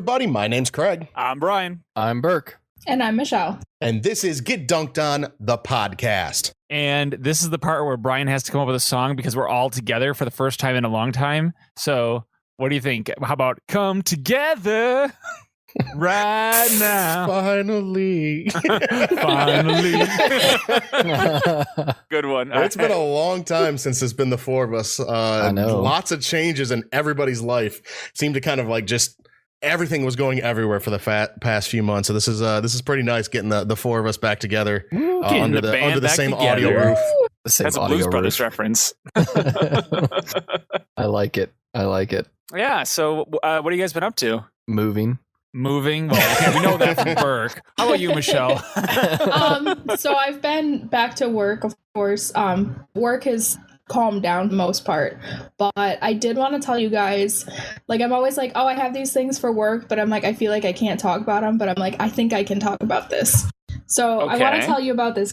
everybody. My name's Craig. I'm Brian. I'm Burke. And I'm Michelle. And this is Get Dunked On, the podcast. And this is the part where Brian has to come up with a song because we're all together for the first time in a long time. So what do you think? How about Come Together right now? Finally. Finally. Good one. It's been a long time since it's been the four of us. I know. Lots of changes in everybody's life. Seemed to kind of like just everything was going everywhere for the past few months. So this is pretty nice getting the four of us back together under the same together. audio roof. That's a Blues Brothers reference. I like it. Yeah. So what have you guys been up to? Moving. Well, okay, we know that from Burke. How about you, Michelle? So I've been back to work, of course. Work has calmed down the most part, but I did want to tell you guys, like, I'm always like, oh, I have these things for work, but I'm like, I feel like I can't talk about them, but I'm like, I think I can talk about this. So I want to tell you about this.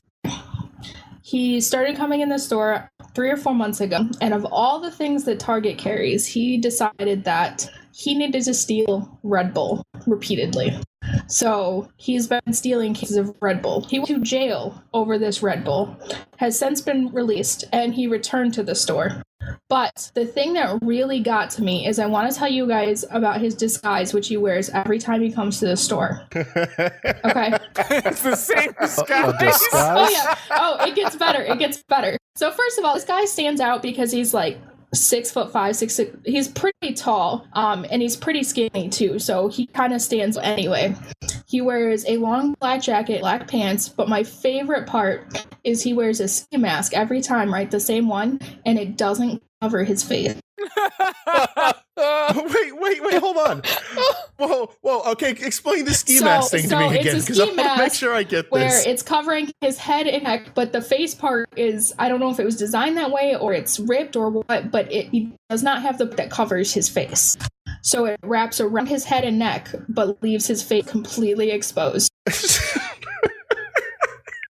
He started coming in the store 3 or 4 months ago, and of all the things that Target carries, he decided that he needed to steal Red Bull repeatedly. So he's been stealing cases of Red Bull. He went to jail over this Red Bull, has since been released, and he returned to the store. But the thing that really got to me is I want to tell you guys about his disguise, which he wears every time he comes to the store. Okay? It's the same disguise. A disguise? Oh, yeah. Oh, it gets better. So first of all, this guy stands out because he's like 6'5", 6'6". He's pretty tall, and he's pretty skinny too. So he kind of stands anyway. He wears a long black jacket, black pants, but my favorite part is he wears a ski mask every time, right? The same one, and it doesn't cover his face. Wait, hold on. Whoa, okay, explain the ski mask thing to me again, because I want to make sure I get this. Where it's covering his head and neck, but the face part is, I don't know if it was designed that way or it's ripped or what, but he does not have the that covers his face. So it wraps around his head and neck, but leaves his face completely exposed.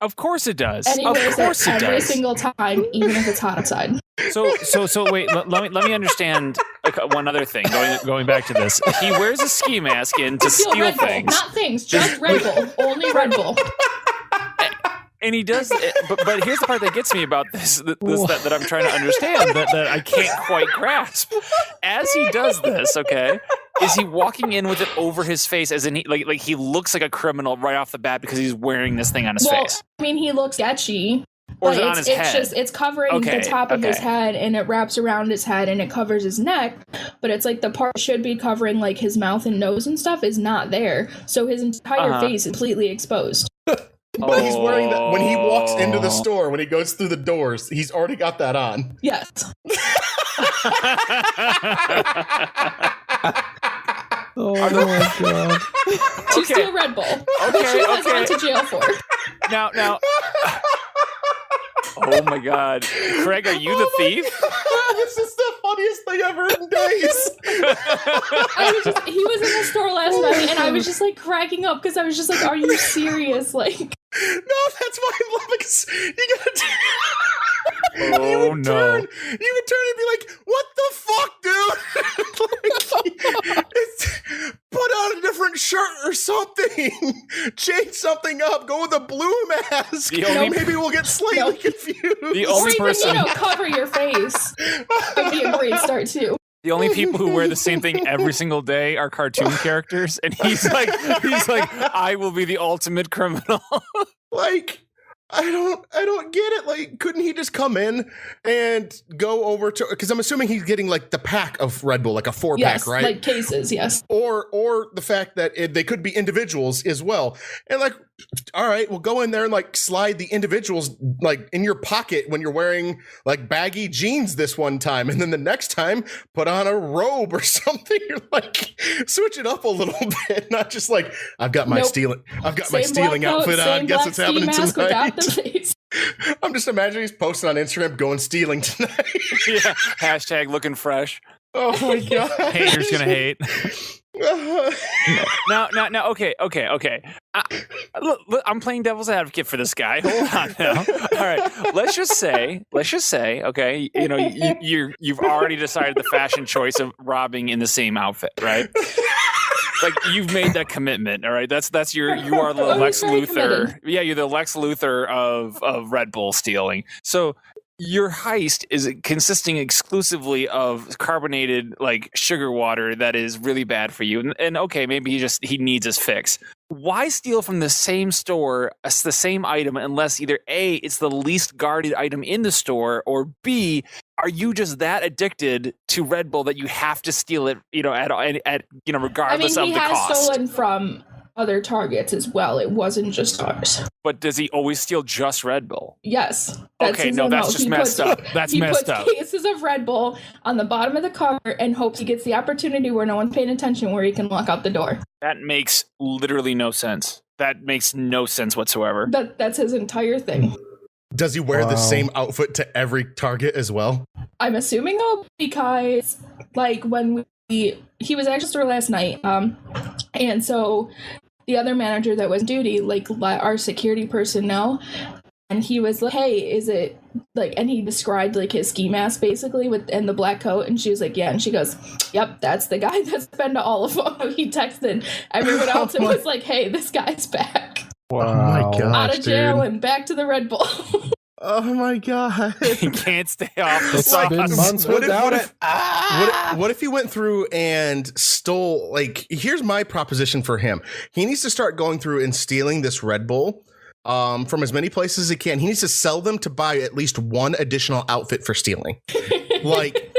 Of course it does. And he Of wears course it it every does. single time, even if it's hot outside. So wait. Let me understand one other thing. Going back to this, he wears a ski mask in to steal Red Bull, things, not things, just Red Bull, only Red Bull. and he does. But here's the part that gets me about this that I'm trying to understand that I can't quite grasp. As he does this, okay, is he walking in with it over his face, as in he looks like a criminal right off the bat because he's wearing this thing on his face? I mean, he looks sketchy. Or is it on his head? It's covering the top of his head, and it wraps around his head, and it covers his neck. But it's like the part should be covering like his mouth and nose and stuff is not there, so his entire face is completely exposed. But he's wearing that when he walks into the store, when he goes through the doors, he's already got that on. Yes. Oh my god. To steal Red Bull. Which he has gone to jail for. Now. Oh my god. Craig, are you the thief? This is the funniest thing I've heard in days. He was in the store last night, and I was just like cracking up because I was just like, "Are you serious?" Like, no, that's why I'm laughing. 'Cause you gotta Oh you would no. turn and be like, "What the fuck, dude?" It's, put on a different shirt or something. Change something up. Go with a blue mask. Maybe we'll get slightly confused. The or only even person. cover your face would be a great start too. The only people who wear the same thing every single day are cartoon characters, and he's like, I will be the ultimate criminal. Like, I don't get it. Like, couldn't he just come in and go over to, because I'm assuming he's getting like the pack of Red Bull, like a 4-pack, right? Like cases, yes. Or the fact that they could be individuals as well. And like, all right, we'll go in there and like slide the individuals like in your pocket when you're wearing like baggy jeans this one time, and then the next time put on a robe or something. You're like, switch it up a little bit, not just like I've got my stealing outfit on. Guess what's happening tonight? The face. I'm just imagining he's posting on Instagram going stealing tonight. Yeah. Hashtag looking fresh. Oh my god. Haters gonna hate. Now, okay. Look, I'm playing devil's advocate for this guy. Hold on now. All right, let's just say, okay, you know, you've already decided the fashion choice of robbing in the same outfit, right? like you've made that commitment. All right, you are the Lex very Luthor. committed. Yeah, you're the Lex Luthor of Red Bull stealing. So your heist is consisting exclusively of carbonated like sugar water that is really bad for you. And okay, maybe he needs his fix. Why steal from the same store the same item unless either A, it's the least guarded item in the store, or B, are you just that addicted to Red Bull that you have to steal it, at regardless I mean, of the he has cost? stolen from other targets as well. It wasn't just ours. But does he always steal just Red Bull? Yes. Okay, his no, that's MO. just He messed puts- up. That's he messed puts up. cases of Red Bull on the bottom of the car and hopes he gets the opportunity where no one's paying attention where he can walk out the door. That makes literally no sense. That makes no sense whatsoever. That's his entire thing. Does he wear Wow. the same outfit to every target as well? I'm assuming though, because like when he was at the store last night, and so the other manager that was on duty like let our security person know, and he was like, "Hey, is it like?" And he described like his ski mask basically and the black coat, and she was like, "Yeah," and she goes, "Yep, that's the guy that's been to all of them." He texted everyone else and was like, "Hey, this guy's back Oh my Wow. god. out of jail dude. and back to the Red Bull." Oh my god. He can't stay off the It's been sauce. months What if- without what it. if- What if he went through and stole, like, here's my proposition for him. He needs to start going through and stealing this Red Bull from as many places as he can. He needs to sell them to buy at least one additional outfit for stealing. Like,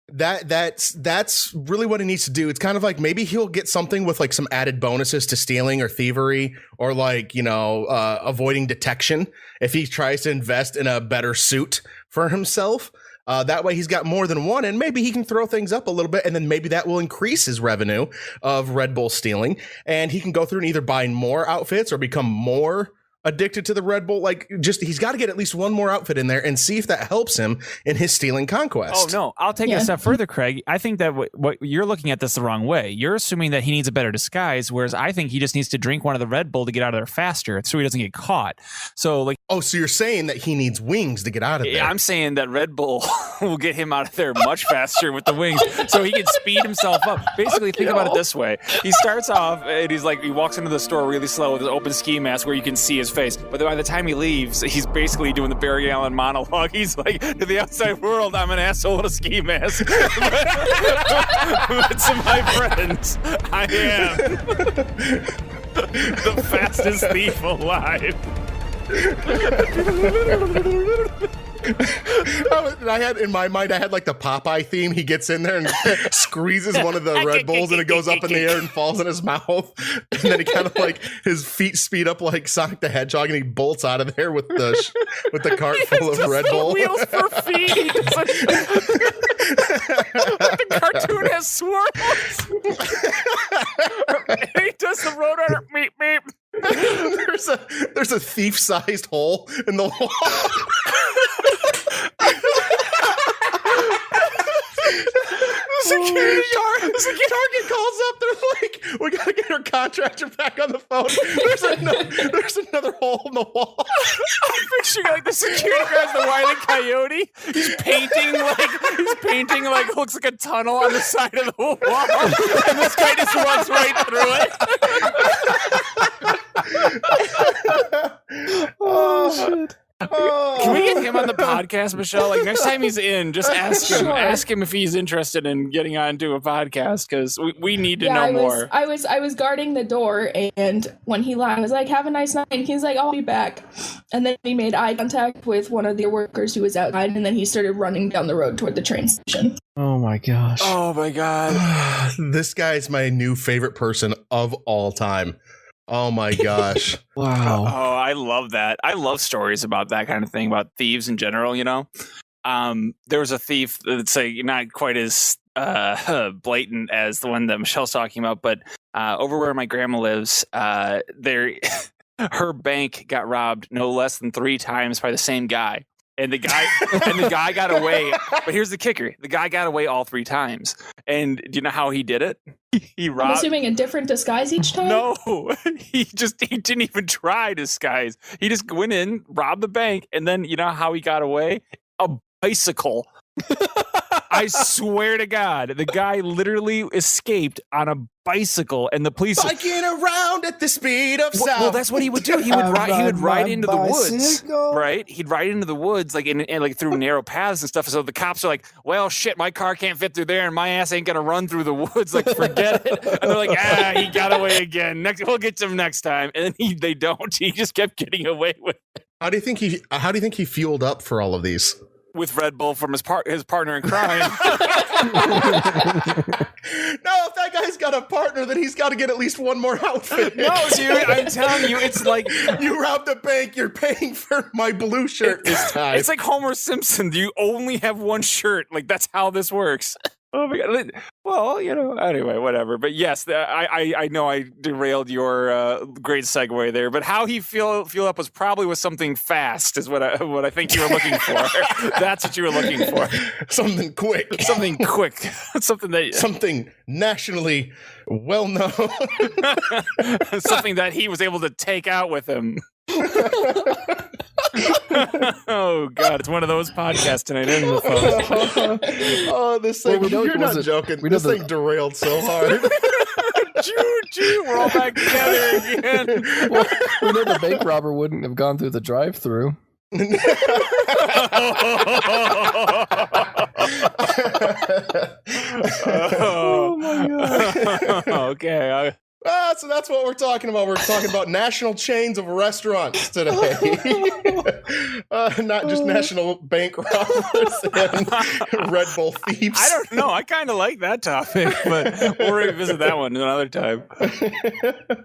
that's really what he needs to do. It's kind of like maybe he'll get something with like some added bonuses to stealing or thievery or like, avoiding detection if he tries to invest in a better suit for himself. That way he's got more than one, and maybe he can throw things up a little bit, and then maybe that will increase his revenue of Red Bull stealing, and he can go through and either buy more outfits or become more addicted to the Red Bull. Like, just he's got to get at least one more outfit in there and see if that helps him in his stealing conquest. Oh no, I'll take it Yeah. a step further, Craig. I think that what you're looking at this the wrong way. You're assuming that he needs a better disguise, whereas I think he just needs to drink one of the Red Bull to get out of there faster, so he doesn't get caught. So like, Oh, so you're saying that he needs wings to get out of there? I'm saying that Red Bull will get him out of there much faster with the wings, so he can speed himself up. Basically, think about it this way: he starts off and he walks into the store really slow with an open ski mask where you can see his face. But by the time he leaves, he's basically doing the Barry Allen monologue. He's like, "To the outside world, I'm an asshole with a ski mask, but to my friends, I am the fastest thief alive." I had in my mind, I had like the Popeye theme. He gets in there and squeezes one of the Red Bulls, and it goes up in the air and falls in his mouth. And then he kind of like his feet speed up like Sonic the Hedgehog, and he bolts out of there with the cart full of Red Bull. Wheels for feet. The cartoon has swirls. And he does the Roadrunner meep meep. There's a thief-sized hole in the wall. The Target calls up. They're like, "We gotta get our contractor back on the phone. There's another hole in the wall." I'm picturing like the security guard's the Wile E. Coyote. He's painting like looks like a tunnel on the side of the wall, and this guy just runs right through it. Oh shit! Can we get him on the podcast, Michelle? Like next time he's in, just ask him. Sure. Ask him if he's interested in getting onto a podcast because we need to know I more. was guarding the door, and when he left, I was like, "Have a nice night." And he's like, "I'll be back." And then he made eye contact with one of the workers who was outside, and then he started running down the road toward the train station. Oh my gosh. Oh my god. This guy's my new favorite person of all time. Oh my gosh. Wow. Oh, I love that. I love stories about that kind of thing, about thieves in general, There was a thief that's like not quite as blatant as the one that Michelle's talking about, but over where my grandma lives, her bank got robbed no less than 3 times by the same guy. And the guy got away. But here's the kicker. The guy got away all 3 times. And do you know how he did it? He I'm robbed. assuming a different disguise each time. No, he didn't even try disguise. He just went in, robbed the bank, and then you know how he got away? A bicycle. I swear to God, the guy literally escaped on a bicycle, and the police. Biking around at the speed of sound. Well, that's what he would do. He would ride my into the woods, bicycle. right? He'd ride into the woods, like and like through narrow paths and stuff. So the cops are like, "Well, shit, my car can't fit through there, and my ass ain't gonna run through the woods. Like, forget it." And they're like, he got away again. We'll get to him next time." And then they don't. He just kept getting away with How do you think he fueled up for all of these? Red Bull from his partner in crime. No, if that guy's got a partner, then he's got to get at least one more outfit. No, dude, I'm telling you, it's like You robbed a bank, you're paying for my blue shirt this time. it's like Homer Simpson. You only have one shirt. Like that's how this works. Oh my God. Well, anyway, whatever. But yes, I know I derailed your great segue there. But how he fuel up was probably with something fast, is what I think you were looking for. That's what you were looking for. Something quick. Something quick. Something nationally well known. Something that he was able to take out with him. Oh God, it's one of those podcasts tonight, isn't it, folks? Oh, this thing, Well, you're not joking. This thing derailed so hard. Choo-choo, we're all back together again. Well, we know the bank robber wouldn't have gone through the drive-through. Oh my God. Okay. So that's what we're talking about. We're talking about national chains of restaurants today. Not just national bank robbers and Red Bull thieves. I don't know. I kind of like that topic, but we'll revisit that one another time.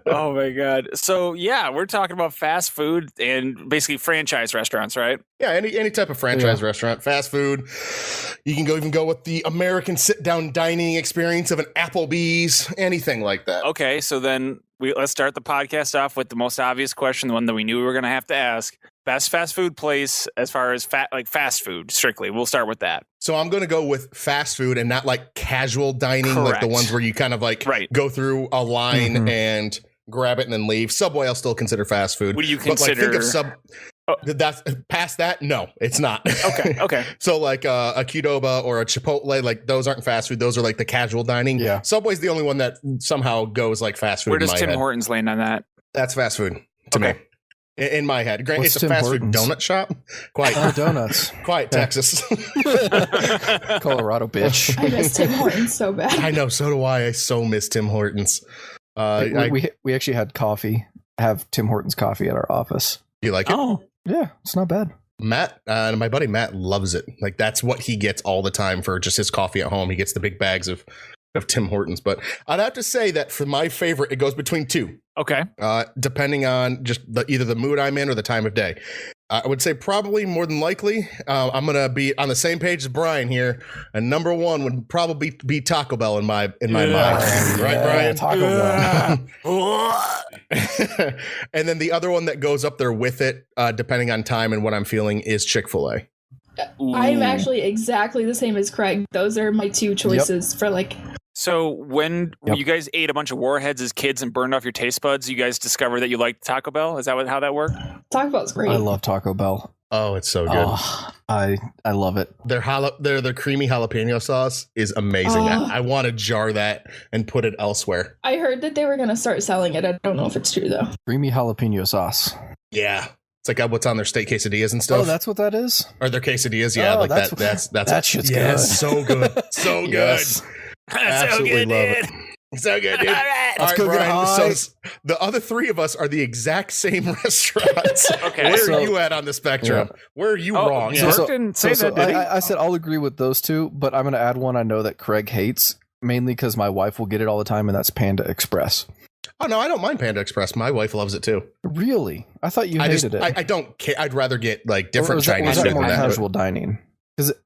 Oh my God. So yeah, we're talking about fast food and basically franchise restaurants, right? Yeah, any type of franchise restaurant, fast food. You can even go with the American sit-down dining experience of an Applebee's, anything like that. Okay, so then let's start the podcast off with the most obvious question, the one that we knew we were going to have to ask. Best fast food place as far as fast food, strictly. We'll start with that. So I'm going to go with fast food and not like casual dining, like the ones where you kind of like go through a line and grab it and then leave. Subway, I'll still consider fast food. What do you But like, consider? think of that's past that. No, it's not. Okay. So like a Qdoba or a Chipotle, like those aren't fast food. Those are like the casual dining. Yeah. Subway's the only one that somehow goes like fast food. Where does in my Tim head. Hortons land on that? That's fast food to me. In my head. Granted, What's it's a Tim fast Hortons? food donut shop. Quiet. Donuts. Quiet, Texas. Colorado, bitch. I miss Tim Hortons so bad. I know, so do I. I so miss Tim Hortons. We actually had coffee. Have Tim Hortons coffee at our office. You like it? Oh, Yeah, it's not bad. Matt, my buddy Matt loves it. Like that's what he gets all the time for just his coffee at home. He gets the big bags of Tim Hortons. But I'd have to say that for my favorite, it goes between two. okay. Depending on just either the mood I'm in or the time of day. I would say probably more than likely, I'm gonna be on the same page as Brian here. And number one would probably be Taco Bell in my mind, right, Brian? Taco Bell. And then the other one that goes up there with it, depending on time and what I'm feeling, is Chick-fil-A. I'm actually exactly the same as Craig. Those are my two choices for like. So when you guys ate a bunch of Warheads as kids and burned off your taste buds, you guys discovered that you liked Taco Bell? Is that how that worked? Taco Bell's great. I love Taco Bell. Oh, it's so good. Oh, I love it. Their creamy jalapeno sauce is amazing. Oh. I want to jar that and put it elsewhere. I heard that they were going to start selling it. I don't know if it's true though. Creamy jalapeno sauce. Yeah. It's like what's on their steak quesadillas and stuff. Oh, that's what that is? or their quesadillas. Yeah, Oh, like that's that. that shit's yeah, good. so good. So good. Yes. Absolutely love it. So good, dude. All right, Let's go get Brian. high. So the other three of us are the exact same restaurants. Okay. Where So- are you at on the spectrum? Where are you wrong? Yeah. Bert? Bert didn't say that, did he? I said I'll agree with those two, but I'm going to add one I know that Craig hates, mainly because my wife will get it all the time, and that's Panda Express. Oh no, I don't mind Panda Express. My wife loves it too. Really? I thought you I hated just, it. I don't care. I'd rather get like Or different was that, Chinese was that food more than that. casual dining? Because it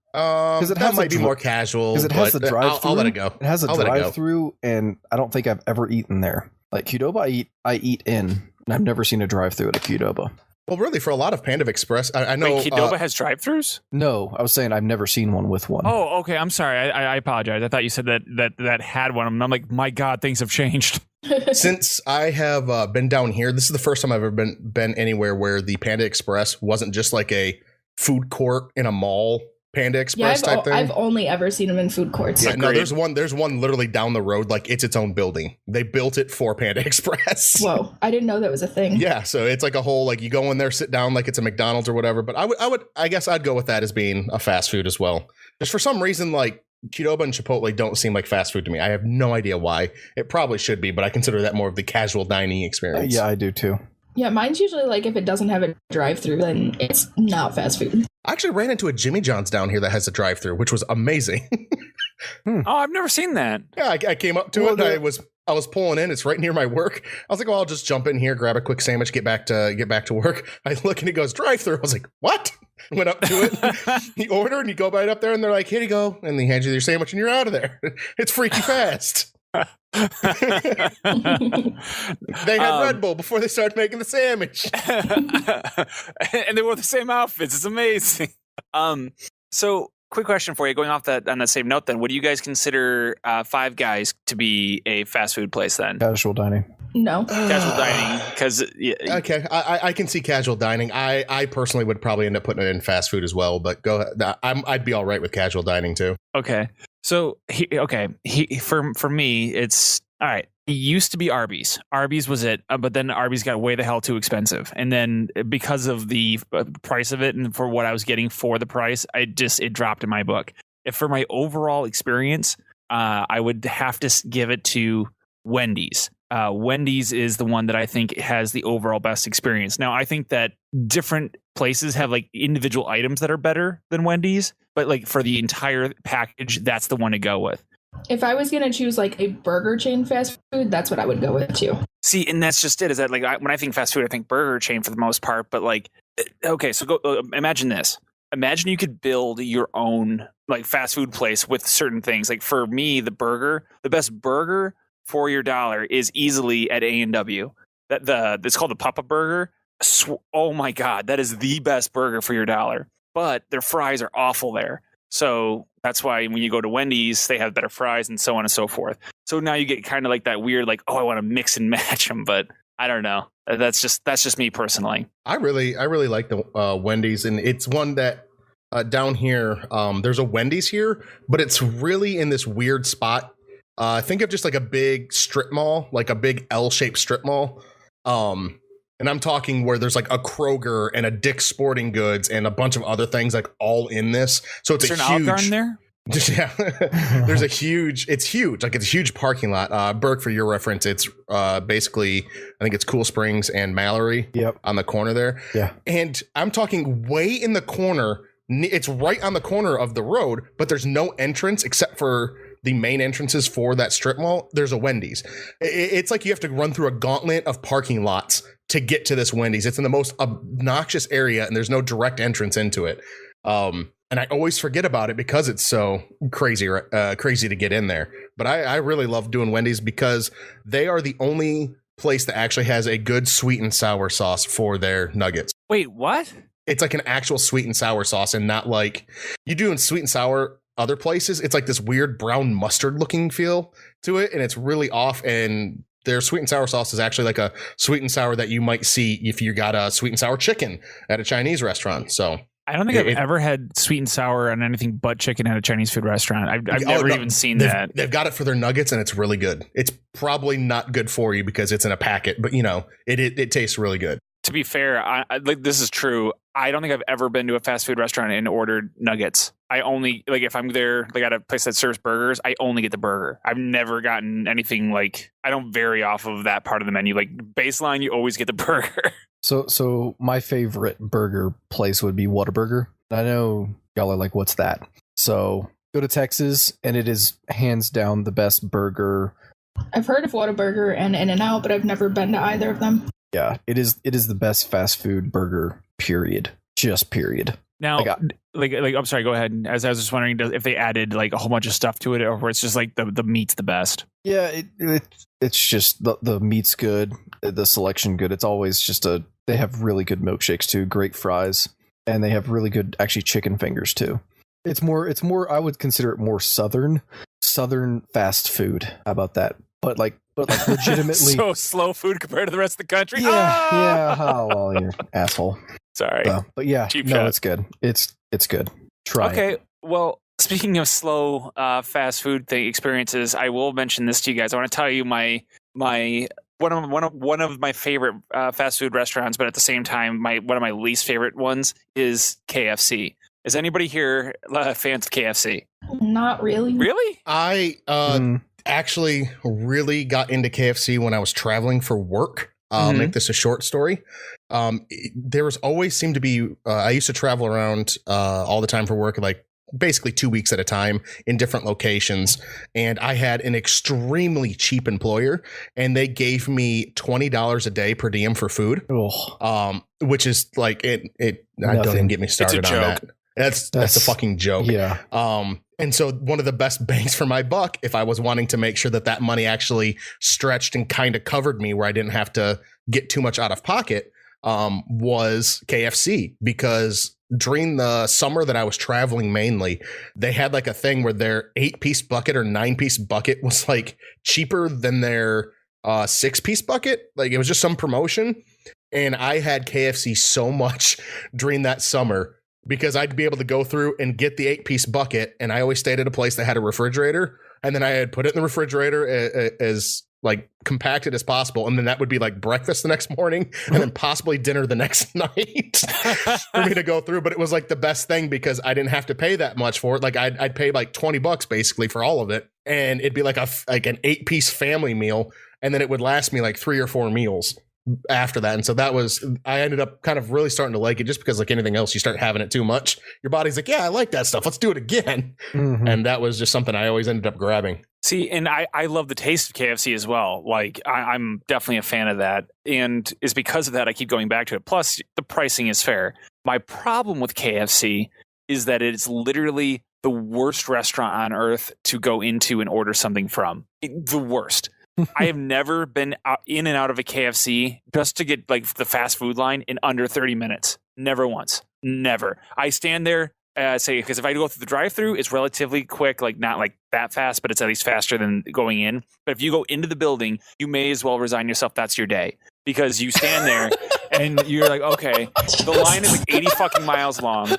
That has might a be dri- more casual. 'cause it has but the drive-through. I'll let it go. It has a I'll let it go. drive-through, and I don't think I've ever eaten there. Like Qdoba, I eat in, and I've never seen a drive-through at a Qdoba. Well, really, for a lot of Panda Express, I know. Wait, Qdoba has drive-thrus? No, I was saying I've never seen one with one. Oh, okay. I'm sorry. I apologize. I thought you said that had one. And I'm like, my God, things have changed. Since I have been down here, this is the first time I've ever been anywhere where the Panda Express wasn't just like a food court in a mall Panda Yeah, Express type thing. I've only ever seen them in food courts. Yeah, no, Agreed. there's one literally down the road, like it's its own building. They built it for Panda Express. Whoa, I didn't know that was a thing. Yeah, so it's like a whole, like you go in there, sit down like it's a McDonald's or whatever. But I guess I'd go with that as being a fast food as well. Just for some reason, like Qdoba and Chipotle don't seem like fast food to me. I have no idea why. It probably should be, but I consider that more of the casual dining experience. Yeah, I do too. Yeah, mine's usually like if it doesn't have a drive-through, then it's not fast food. I actually ran into a Jimmy John's down here that has a drive-through, which was amazing. Oh, I've never seen that. Yeah, I came up to it and I was pulling in. It's right near my work. I was like, well, I'll just jump in here, grab a quick sandwich, get back to work. I look and it goes drive-through. I was like, what? Went up to it. You order and you go right up there and they're like, here you go. And they hand you your sandwich and you're out of there. It's freaky fast. They had Red Bull before they started making the sandwich. And they wore the same outfits. It's amazing. So quick question for you, going off that on that same note then, what do you guys consider Five Guys to be a fast food place then? Casual dining. No. Casual dining, because Okay, I can see casual dining. I personally would probably end up putting it in fast food as well, but go ahead. I'd be all right with casual dining too. okay. So for me, it's all right. It used to be Arby's. Arby's was it, but then Arby's got way the hell too expensive, and then because of the price of it and for what I was getting for the price, it dropped in my book. If for my overall experience, I would have to give it to Wendy's. Wendy's is the one that I think has the overall best experience. Now, I think that different places have like individual items that are better than Wendy's, but like for the entire package, that's the one to go with. If I was gonna choose like a burger chain fast food, that's what I would go with too. See, and that's just it. Is that like when I think fast food, I think burger chain for the most part. But like, okay, so go imagine this. Imagine you could build your own like fast food place with certain things. Like for me, the best burger for your dollar is easily at A&W. It's called the Papa Burger. Oh my God, that is the best burger for your dollar. But their fries are awful there. So that's why when you go to Wendy's, they have better fries and so on and so forth. So now you get kind of like that weird, like, oh, I want to mix and match them, but I don't know. That's just me personally. I really like the Wendy's, and it's one that down here. There's a Wendy's here, but it's really in this weird spot. Think of just like a big strip mall, like a big L-shaped strip mall. And I'm talking where there's like a Kroger and a Dick's Sporting Goods and a bunch of other things like all in this. So it's Is there a an Olive huge. Garden there? Yeah, there's a huge. It's huge. Like it's a huge parking lot. Burke, for your reference, it's basically I think it's Cool Springs and Mallory. Yep. On the corner there. Yeah. And I'm talking way in the corner. It's right on the corner of the road, but there's no entrance except for the main entrances for that strip mall. There's a Wendy's. It's like you have to run through a gauntlet of parking lots to get to this Wendy's. It's in the most obnoxious area, and there's no direct entrance into it. And I always forget about it because it's so crazy to get in there. But I really love doing Wendy's because they are the only place that actually has a good sweet and sour sauce for their nuggets. Wait, what? It's like an actual sweet and sour sauce and not like you do in sweet and sour other places. It's like this weird brown mustard looking feel to it, and it's really off. And their sweet and sour sauce is actually like a sweet and sour that you might see if you got a sweet and sour chicken at a Chinese restaurant. So I don't think I've ever had sweet and sour on anything but chicken at a Chinese food restaurant. I've never even seen that. They've got it for their nuggets, and it's really good. It's probably not good for you because it's in a packet, but you know, it tastes really good. To be fair, I like this is true. I don't think I've ever been to a fast food restaurant and ordered nuggets. I only like if I'm there like at a place that serves burgers, I only get the burger. I've never gotten anything like I don't vary off of that part of the menu. Like baseline, you always get the burger. So my favorite burger place would be Whataburger. I know y'all are like, what's that? So go to Texas, and it is hands down the best burger. I've heard of Whataburger and In-N-Out, but I've never been to either of them. Yeah, it is the best fast food burger, period. Just period. Now, like I'm sorry, go ahead. As I was just wondering if they added like a whole bunch of stuff to it, or where it's just like the meat's the best. Yeah, it's just the meat's good, the selection good. It's always just they have really good milkshakes too, great fries, and they have really good actually chicken fingers too. It's more I would consider it more southern fast food. How about that? But like legitimately So slow food compared to the rest of the country. Yeah. Oh, well, you're an asshole. Sorry. But yeah, Cheap no, shot. it's good. It's good. Try it. Okay. Well, speaking of slow fast food experiences, I will mention this to you guys. I want to tell you my one of my favorite fast food restaurants, but at the same time, one of my least favorite ones is KFC. Is anybody here fans of KFC? Not really. Really? I actually really got into KFC when I was traveling for work. I'll make this a short story. There was always seemed to be, I used to travel around all the time for work, like basically 2 weeks at a time in different locations. And I had an extremely cheap employer, and they gave me $20 a day per diem for food. Oh. Which is like, don't even get me started on that. That's a fucking joke. Yeah. And so one of the best bangs for my buck, if I was wanting to make sure that money actually stretched and kind of covered me where I didn't have to get too much out of pocket, was KFC. Because during the summer that I was traveling mainly, they had like a thing where their 8-piece bucket or 9-piece bucket was like cheaper than their 6-piece bucket. Like it was just some promotion. And I had KFC so much during that summer, because I'd be able to go through and get the 8-piece bucket. And I always stayed at a place that had a refrigerator. And then I had put it in the refrigerator as like compacted as possible. And then that would be like breakfast the next morning and then possibly dinner the next night for me to go through. But it was like the best thing because I didn't have to pay that much for it. Like I'd pay like $20 basically for all of it. And it'd be like an 8-piece family meal. And then it would last me like 3 or 4 meals after that. And so I ended up kind of really starting to like it, just because like anything else, you start having it too much, your body's like, yeah, I like that stuff, let's do it again. And that was just something I always ended up grabbing. See, and I love the taste of KFC as well. Like I'm definitely a fan of that, and it's because of that I keep going back to it. Plus the pricing is fair. My problem with KFC is that it's literally the worst restaurant on earth to go into and order something from. The worst. I have never been in and out of a KFC just to get like the fast food line in under 30 minutes. Never once. Never. I stand there, because if I go through the drive-through, it's relatively quick, like not like that fast, but it's at least faster than going in. But if you go into the building, you may as well resign yourself. That's your day, because you stand there and you're like, okay, the line is like 80 fucking miles long.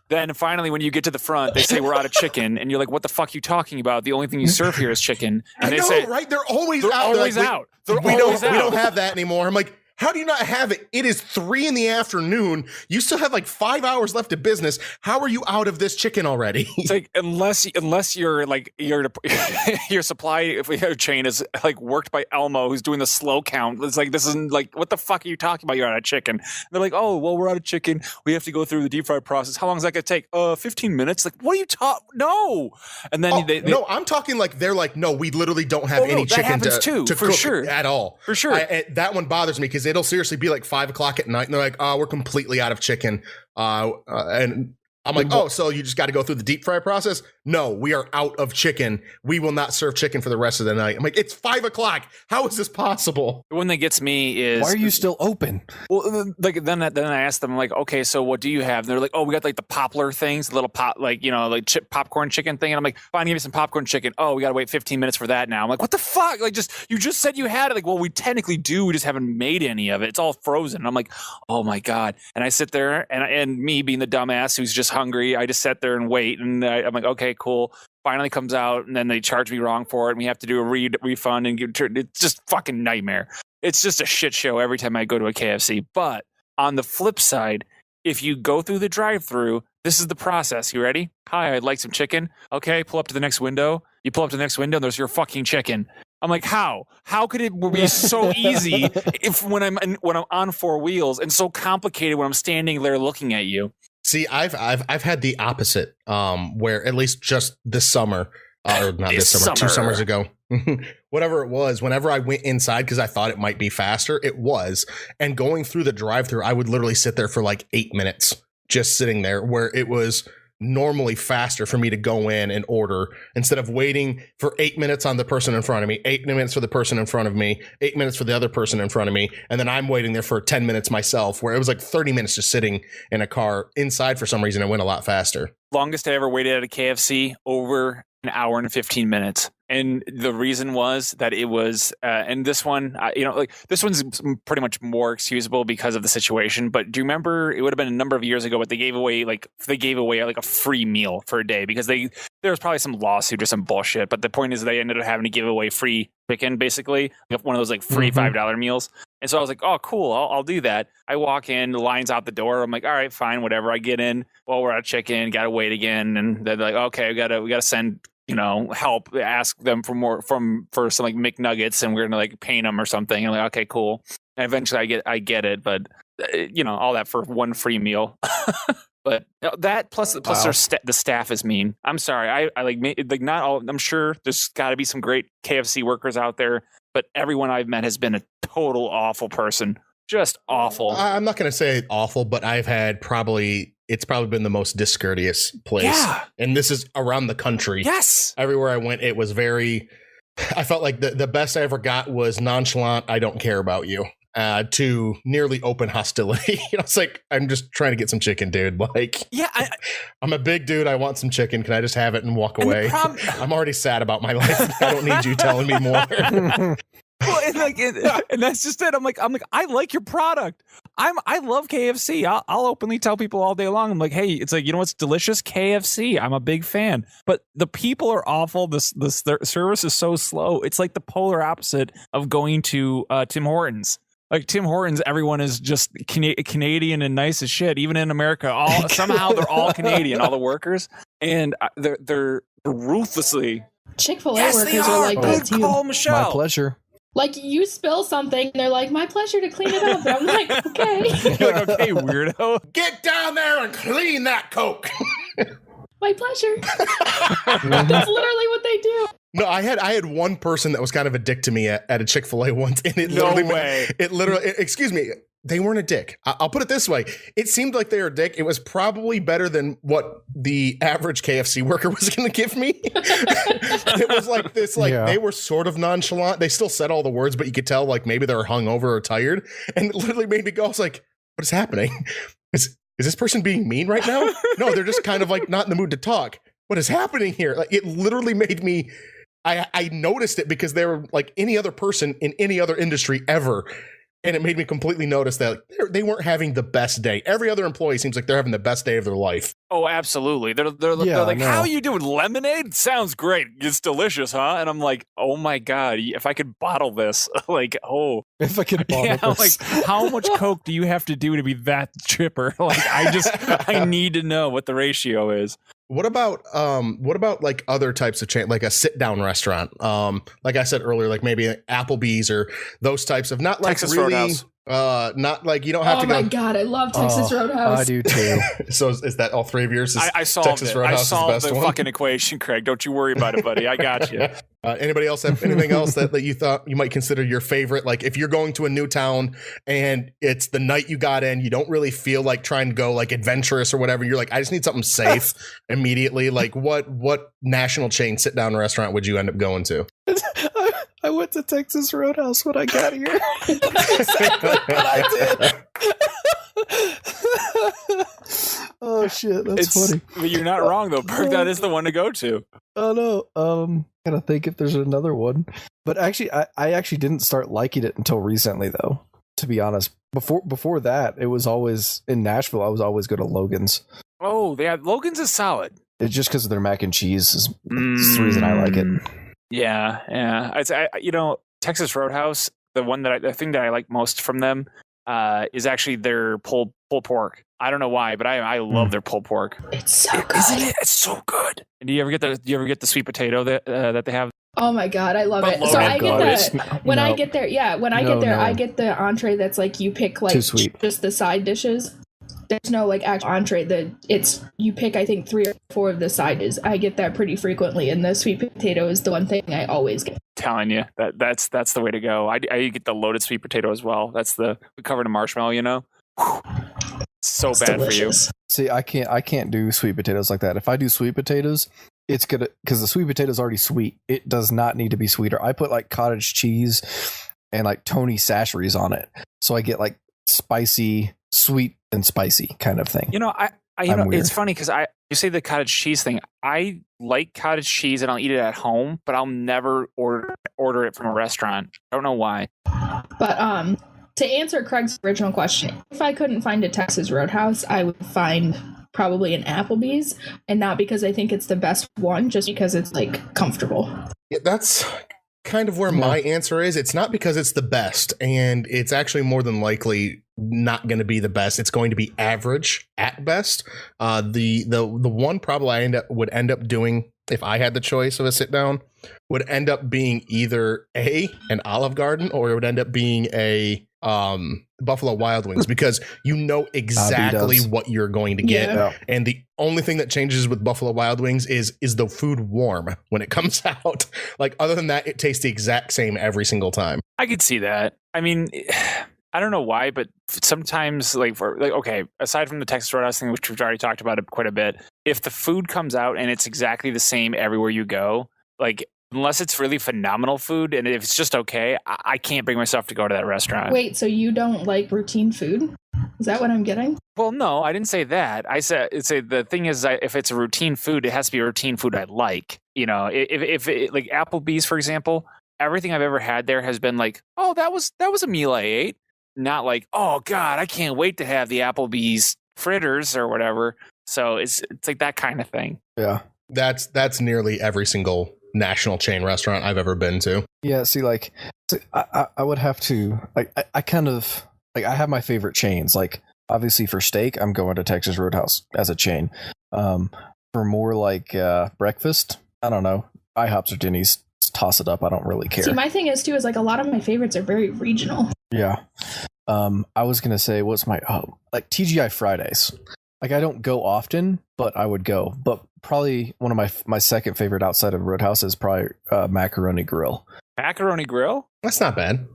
Then finally, when you get to the front, they say we're out of chicken, and you're like, "What the fuck are you talking about? The only thing you serve here is chicken." And they say, right? They're always "They're out. always out. They're we always out. We don't have that anymore." I'm like, how do you not have it? It is 3 PM. You still have like 5 hours left of business. How are you out of this chicken already? It's like unless you're like your supply chain is like worked by Elmo, who's doing the slow count. It's like, this isn't like, what the fuck are you talking about? You're out of chicken. And they're like, oh well, we're out of chicken. We have to go through the deep fry process. How long is that gonna take? 15 minutes. Like, what are you talking? No. And then no, I'm talking like they're like, no, we literally don't have any chicken to for cook sure at all. For sure. That one bothers me, because it'll seriously be like 5 o'clock at night, and they're like, "Oh, we're completely out of chicken." And I'm like, "Oh, so you just got to go through the deep fry process?" No, we are out of chicken. We will not serve chicken for the rest of the night. I'm like, it's 5 o'clock. How is this possible? The one that gets me is, why are you still open? Well, like then I asked them, like, okay, so what do you have? And they're like, oh, we got like the poplar things, the little pop, like, like popcorn chicken thing. And I'm like, fine, give me some popcorn chicken. Oh, we got to wait 15 minutes for that now. I'm like, what the fuck? Like, you just said you had it. Like, well, we technically do. We just haven't made any of it. It's all frozen. And I'm like, oh my God. And I sit there, and me being the dumbass who's just hungry, I just sat there and wait. And I'm like, okay, cool. Finally comes out, and then they charge me wrong for it, and we have to do a refund, and it's just fucking nightmare. It's just a shit show every time I go to a KFC. But on the flip side, if you go through the drive-through, this is the process. You ready? Hi, I'd like some chicken. Okay, pull up to the next window. You pull up to the next window, and there's your fucking chicken. I'm like, how? How could it be so easy when I'm on 4 wheels, and so complicated when I'm standing there looking at you? See, I've had the opposite, where at least just this summer, or not this summer, 2 summers ago, whatever it was, whenever I went inside because I thought it might be faster, it was. And going through the drive-thru, I would literally sit there for like 8 minutes, just sitting there, where it was normally faster for me to go in and order instead of waiting for 8 minutes on the person in front of me, 8 minutes for the person in front of me, 8 minutes for the other person in front of me. And then I'm waiting there for 10 minutes myself, where it was like 30 minutes just sitting in a car inside. For some reason, it went a lot faster. Longest I ever waited at a KFC, over an hour and 15 minutes. And the reason was that it was, and this one, like this one's pretty much more excusable because of the situation. But do you remember? It would have been a number of years ago, but they gave away like a free meal for a day because there was probably some lawsuit or some bullshit. But the point is, they ended up having to give away free chicken, basically, one of those like free $5 meals. And so I was like, oh, cool, I'll do that. I walk in, the line's out the door. I'm like, all right, fine, whatever. I get in. Well, we're out of chicken. Got to wait again, and they're like, okay, we gotta send. Help, ask them for some like McNuggets, and we're gonna like paint them or something. And like, okay, cool. And eventually, I get it, but all that for one free meal. But that plus the staff is mean. I'm sorry, I like not all. I'm sure there's got to be some great KFC workers out there, but everyone I've met has been a total awful person, just awful. I'm not gonna say awful, but it's probably been the most discourteous place. Yeah. And this is around the country. Yes. Everywhere I went, it was I felt like the best I ever got was nonchalant, I don't care about you, to nearly open hostility. It's like, I'm just trying to get some chicken, dude. Like, yeah, I'm a big dude. I want some chicken. Can I just have it and walk away? I'm already sad about my life. I don't need you telling me more. Well, and that's just it. I'm like, I like your product. I love KFC. I'll openly tell people all day long. I'm like, hey, it's like, what's delicious? KFC. I'm a big fan, but the people are awful. The service is so slow. It's like the polar opposite of going to Tim Hortons. Like Tim Hortons, everyone is just Canadian and nice as shit. Even in America, somehow they're all Canadian, all the workers, and they're ruthlessly. Chick-fil-A workers are like that too. Call Michelle. My pleasure. Like, you spill something, and they're like, my pleasure to clean it up. And I'm like, okay. You're like, okay, weirdo. Get down there and clean that Coke. My pleasure. That's literally what they do. No, I had one person that was kind of a dick to me at a Chick-fil-A once, and excuse me, they weren't a dick. I'll put it this way. It seemed like they were a dick. It was probably better than what the average KFC worker was going to give me. It was like this, They were sort of nonchalant. They still said all the words, but you could tell like maybe they were hungover or tired. And it literally made me go, I was like, what is happening? Is this person being mean right now? No, they're just kind of like not in the mood to talk. What is happening here? Like, it literally made me, I noticed it because they were like any other person in any other industry ever. And it made me completely notice that they weren't having the best day. Every other employee seems like they're having the best day of their life. Oh, absolutely. They're like, how are you doing? Lemonade? Sounds great. It's delicious, huh? And I'm like, oh my God, if I could bottle this, like, oh. If I could bottle this. Like, how much Coke do you have to do to be that chipper? Like, I need to know what the ratio is. What about like other types of chain, like a sit down restaurant? Like I said earlier, like maybe Applebee's or those types of, not like Texas really, Roadhouse. not like you don't have to go. Oh my God, I love Texas Roadhouse. I do too. So is that all three of yours? I solved Texas it. Roadhouse I solved is the the best one? fucking equation, Craig. Don't you worry about it, buddy. I got you. Anybody else have anything else that you thought you might consider your favorite? Like if you're going to a new town and it's the night you got in, you don't really feel like trying to go like adventurous or whatever. You're like, I just need something safe immediately. Like what national chain sit down restaurant would you end up going to? I went to Texas Roadhouse when I got here. Exactly what I did. Oh shit, that's funny. But you're not wrong though. Berg, that is the one to go to. Oh no. Gotta think if there's another one. But actually, I actually didn't start liking it until recently, though. To be honest, before that, it was always in Nashville. I was always go to Logan's. Oh, Logan's is solid. It's just because of their mac and cheese is the reason I like it. Yeah. It's Texas Roadhouse. The thing that I like most from them is actually their pulled pork. I don't know why, but I love their pulled pork. It's so good. Isn't it? It's so good. And do you ever get the sweet potato that they have? Oh my God, I love it. So I get I get there. Yeah, when I get there, I get the entree that's like you pick like too sweet. Just the side dishes. There's no like actual entree. You pick I think 3 or 4 of the side dishes. I get that pretty frequently, and the sweet potato is the one thing I always get. Telling you that's the way to go. I get the loaded sweet potato as well. That's the covered in marshmallow. Whew. So It's bad delicious. for See, I can't do sweet potatoes like that. If I do sweet potatoes, it's gonna, because the sweet potato is already sweet. It does not need to be sweeter. I put like cottage cheese and like Tony Chachere's on it, so I get like spicy, sweet and spicy kind of thing. you. I I'm weird. it's funny because You say the cottage cheese thing. I like cottage cheese and I'll eat it at home, but I'll never order it from a restaurant. I don't know why. But to answer Craig's original question, if I couldn't find a Texas Roadhouse, I would find probably an Applebee's, and not because I think it's the best one, just because it's like comfortable. Yeah, that's kind of where my answer is. It's not because it's the best, and it's actually more than likely not going to be the best. It's going to be average at best. The one probably would end up doing if I had the choice of a sit down would end up being either an Olive Garden, or it would end up being a Buffalo Wild Wings, because you know exactly what you're going to get. Yeah. And the only thing that changes with Buffalo Wild Wings is the food warm when it comes out. Like, other than that, it tastes the exact same every single time. I could see that. I mean, I don't know why, but sometimes, okay, aside from the Texas Roadhouse thing, which we've already talked about it quite a bit, if the food comes out and it's exactly the same everywhere you go, like, unless it's really phenomenal food, and if it's just okay, I can't bring myself to go to that restaurant. Wait, so you don't like routine food? Is that what I'm getting? Well, no, I didn't say that. I said the thing is, if it's a routine food, it has to be a routine food I like. You know, if like Applebee's, for example, everything I've ever had there has been like, oh, that was a meal I ate. Not like, oh God, I can't wait to have the Applebee's fritters or whatever. So it's like that kind of thing. Yeah. That's nearly every single national chain restaurant I've ever been to. Yeah, see, like, I would have to, like, I kind of, like, I have my favorite chains. Like, obviously for steak, I'm going to Texas Roadhouse as a chain. For more like breakfast, I don't know, IHOPs or Denny's, toss it up. I don't really care. See, my thing is too, is like a lot of my favorites are very regional. Yeah. I was gonna say, what's my like TGI Fridays. Like, I don't go often, but I would go. But probably one of my second favorite outside of Roadhouse is probably Macaroni Grill. Macaroni Grill? That's not bad.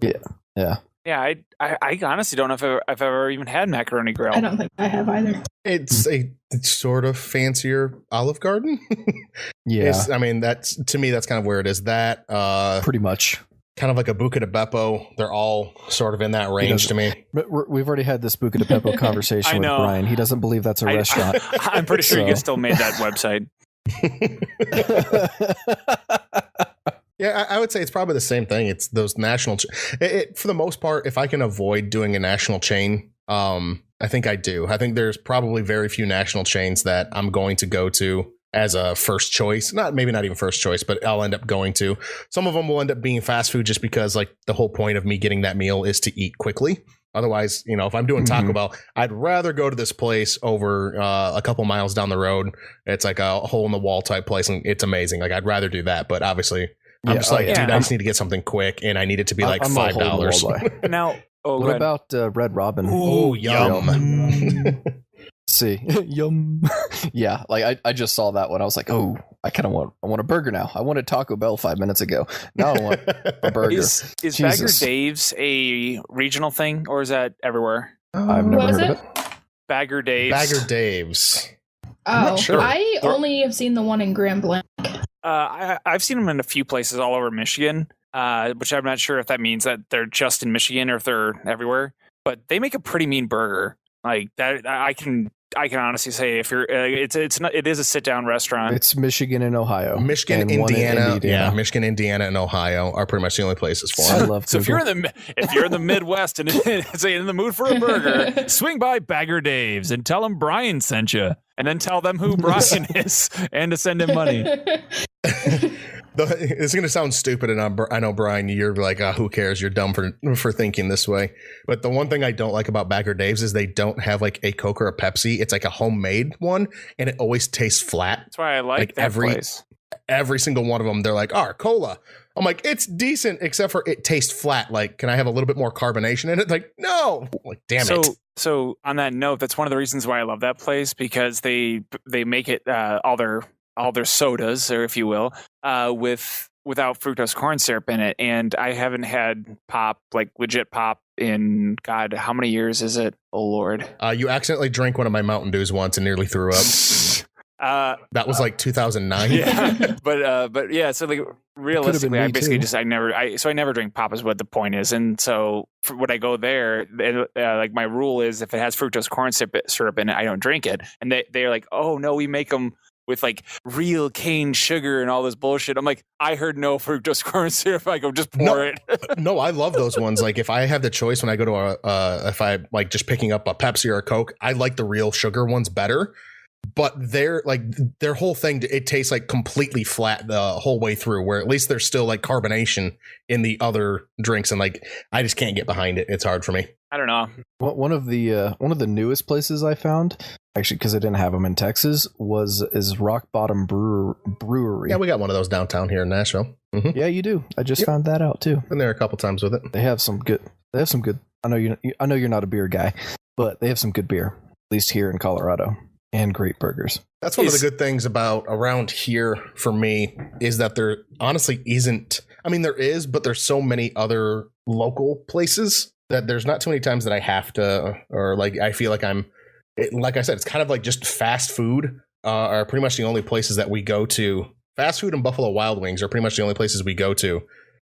Yeah. Yeah, I honestly don't know if I've ever even had Macaroni Grill. I don't think I have either. It's a sort of fancier Olive Garden. Yeah. I mean, that's, to me, that's kind of where it is. That Pretty much. kind of like a Buca de Beppo. They're all sort of in that range to me. But we've already had this Buca de Beppo conversation I with know. Brian. He doesn't believe that's a restaurant. I'm pretty sure So- you still made that website. Yeah, I would say it's probably the same thing. It's those national. For the most part, if I can avoid doing a national chain, I think I do. I think there's probably very few national chains that I'm going to go to as a first choice. Maybe not even first choice, but I'll end up going to. Some of them will end up being fast food just because, like, the whole point of me getting that meal is to eat quickly. Otherwise, you know, if I'm doing Taco Bell, I'd rather go to this place over a couple miles down the road. It's like a hole in the wall type place, and it's amazing. Like, I'd rather do that, but obviously, I'm just like, dude, I just need to get something quick, and I need it to be like I'm a hole in the wall $5. guy. Now, go What ahead. about Red Robin? Oh, yum. See, yum. Yeah, like I just saw that one. I was like, oh, I want a burger now. I wanted Taco Bell 5 minutes ago. Now I want a burger. Is Bagger Jesus. Dave's a regional thing, or is that everywhere? I've never What is heard it? of it. Bagger Dave's. Bagger Dave's. Oh, not sure. I only have seen the one in Grand Blanc. I've seen them in a few places all over Michigan, which I'm not sure if that means that they're just in Michigan or if they're everywhere. But they make a pretty mean burger. Like that, I can honestly say if you're, it is a sit down restaurant. It's Michigan and Ohio. Michigan, And one in Indiana. Indiana. Yeah, Michigan, Indiana, and Ohio are pretty much the only places for I it. love So if Google. you're in the Midwest and say in the mood for a burger, swing by Bagger Dave's and tell them Brian sent you, and then tell them who Brian is and to send him money. It's going to sound stupid, and I know, Brian, you're like, who cares? You're dumb for thinking this way. But the one thing I don't like about Bagger Dave's is they don't have like a Coke or a Pepsi. It's like a homemade one, and it always tastes flat. That's why I like Like that place. Every single one of them, they're like, cola. I'm like, it's decent, except for it tastes flat. Like, can I have a little bit more carbonation in it? Like, no. Like, damn it. So on that note, that's one of the reasons why I love that place, because they make it all their sodas, or if you will, without fructose corn syrup in it. And I haven't had pop, like legit pop, in God, how many years is it? Oh Lord. You accidentally drank one of my Mountain Dews once and nearly threw up. That was like 2009. Yeah, but yeah. So like realistically, me I basically too. just I never drink pop is what the point is, and so when I go there, like my rule is if it has fructose corn syrup in it, I don't drink it, and they're like, oh no, we make them with like real cane sugar and all this bullshit. I'm like, I heard no fructose corn syrup. I go, just pour No. it. No, I love those ones. Like if I have the choice when I go to if I like just picking up a Pepsi or a Coke, I like the real sugar ones better. But they're like their whole thing, it tastes like completely flat the whole way through, where at least there's still like carbonation in the other drinks. And like, I just can't get behind it. It's hard for me. I don't know. One of the newest places I found, actually, because I didn't have them in Texas, is Rock Bottom Brewery. Yeah, we got one of those downtown here in Nashville. Mm-hmm. Yeah, you do. I just Yep. found that out too. Been there a couple times with it. They have some good. I know you're not a beer guy, but they have some good beer, at least here in Colorado, and great burgers. That's one of the good things about around here for me is that there honestly isn't. I mean, there is, but there's so many other local places that there's not too many times that I have to, or like I feel like like I said, it's kind of like just fast food are pretty much the only places that we go to. Fast food and Buffalo Wild Wings are pretty much the only places we go to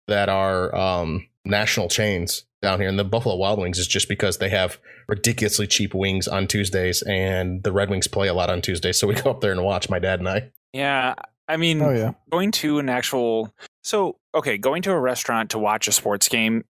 that are national chains down here. And the Buffalo Wild Wings is just because they have ridiculously cheap wings on Tuesdays, and the Red Wings play a lot on Tuesdays. So we go up there and watch, my dad and I. Yeah, I mean, Oh yeah. going to an actual going to a restaurant to watch a sports game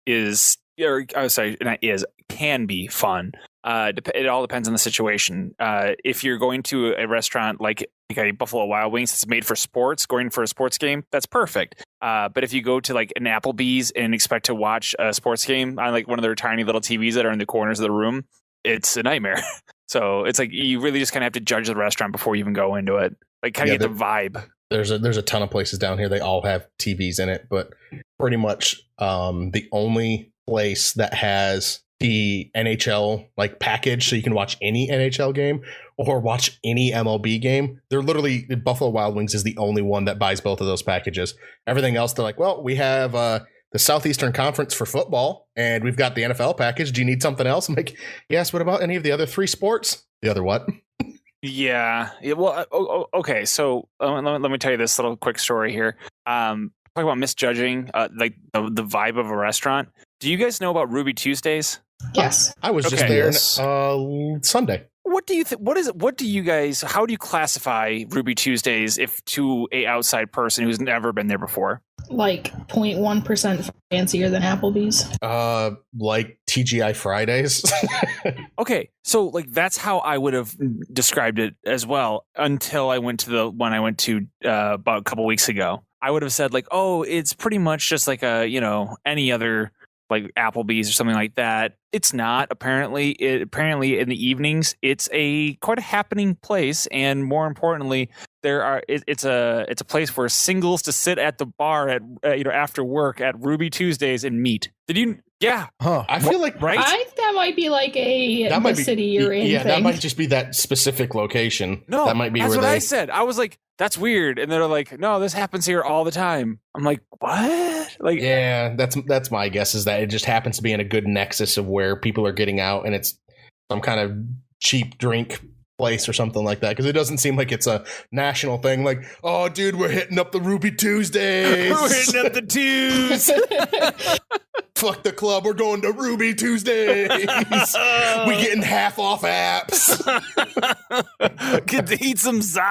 can be fun. It all depends on the situation. If you're going to a restaurant like a Buffalo Wild Wings that's made for sports, going for a sports game, that's perfect. But if you go to like an Applebee's and expect to watch a sports game on like one of their tiny little TVs that are in the corners of the room, it's a nightmare. So it's like you really just kind of have to judge the restaurant before you even go into it. Like kind of get the vibe. There's a ton of places down here. They all have TVs in it, but pretty much the only place that has the NHL like package, so you can watch any NHL game or watch any MLB game. They're literally Buffalo Wild Wings is the only one that buys both of those packages. Everything else, they're like, well, we have the Southeastern Conference for football, and we've got the NFL package. Do you need something else? I'm like, yes. What about any of the other three sports? The other what? Yeah. Well, okay. So let me tell you this little quick story here. Talk about misjudging like the vibe of a restaurant. Do you guys know about Ruby Tuesdays? Yes. I was just Okay. there Yes. Sunday. What do you think? What do you guys? How do you classify Ruby Tuesdays if to a outside person who's never been there before? Like 0.1% fancier than Applebee's. Like TGI Fridays. Okay, so like that's how I would have described it as well until I went to the one I went to about a couple weeks ago. I would have said like, oh, it's pretty much just like any other like Applebee's or something like that. It's not. Apparently in the evenings, it's quite a happening place, and more importantly, it's a place for singles to sit at the bar at after work at Ruby Tuesdays and meet. Did you? Yeah, Huh. I feel like right. I think that might be like that might be city you're in Yeah, thing. that might just be that specific location. No, that might be that's where what they. I said. I was like, that's weird, and they're like, no, this happens here all the time. I'm like, what? Like, Yeah, that's my guess is that it just happens to be in a good nexus of where people are getting out, and it's some kind of cheap drink place or something like that. Because it doesn't seem like it's a national thing. Like, oh, dude, we're hitting up the Ruby Tuesdays. we're hitting up the twos. Fuck the club. We're going to Ruby Tuesdays. We getting half off apps. Get to eat some za.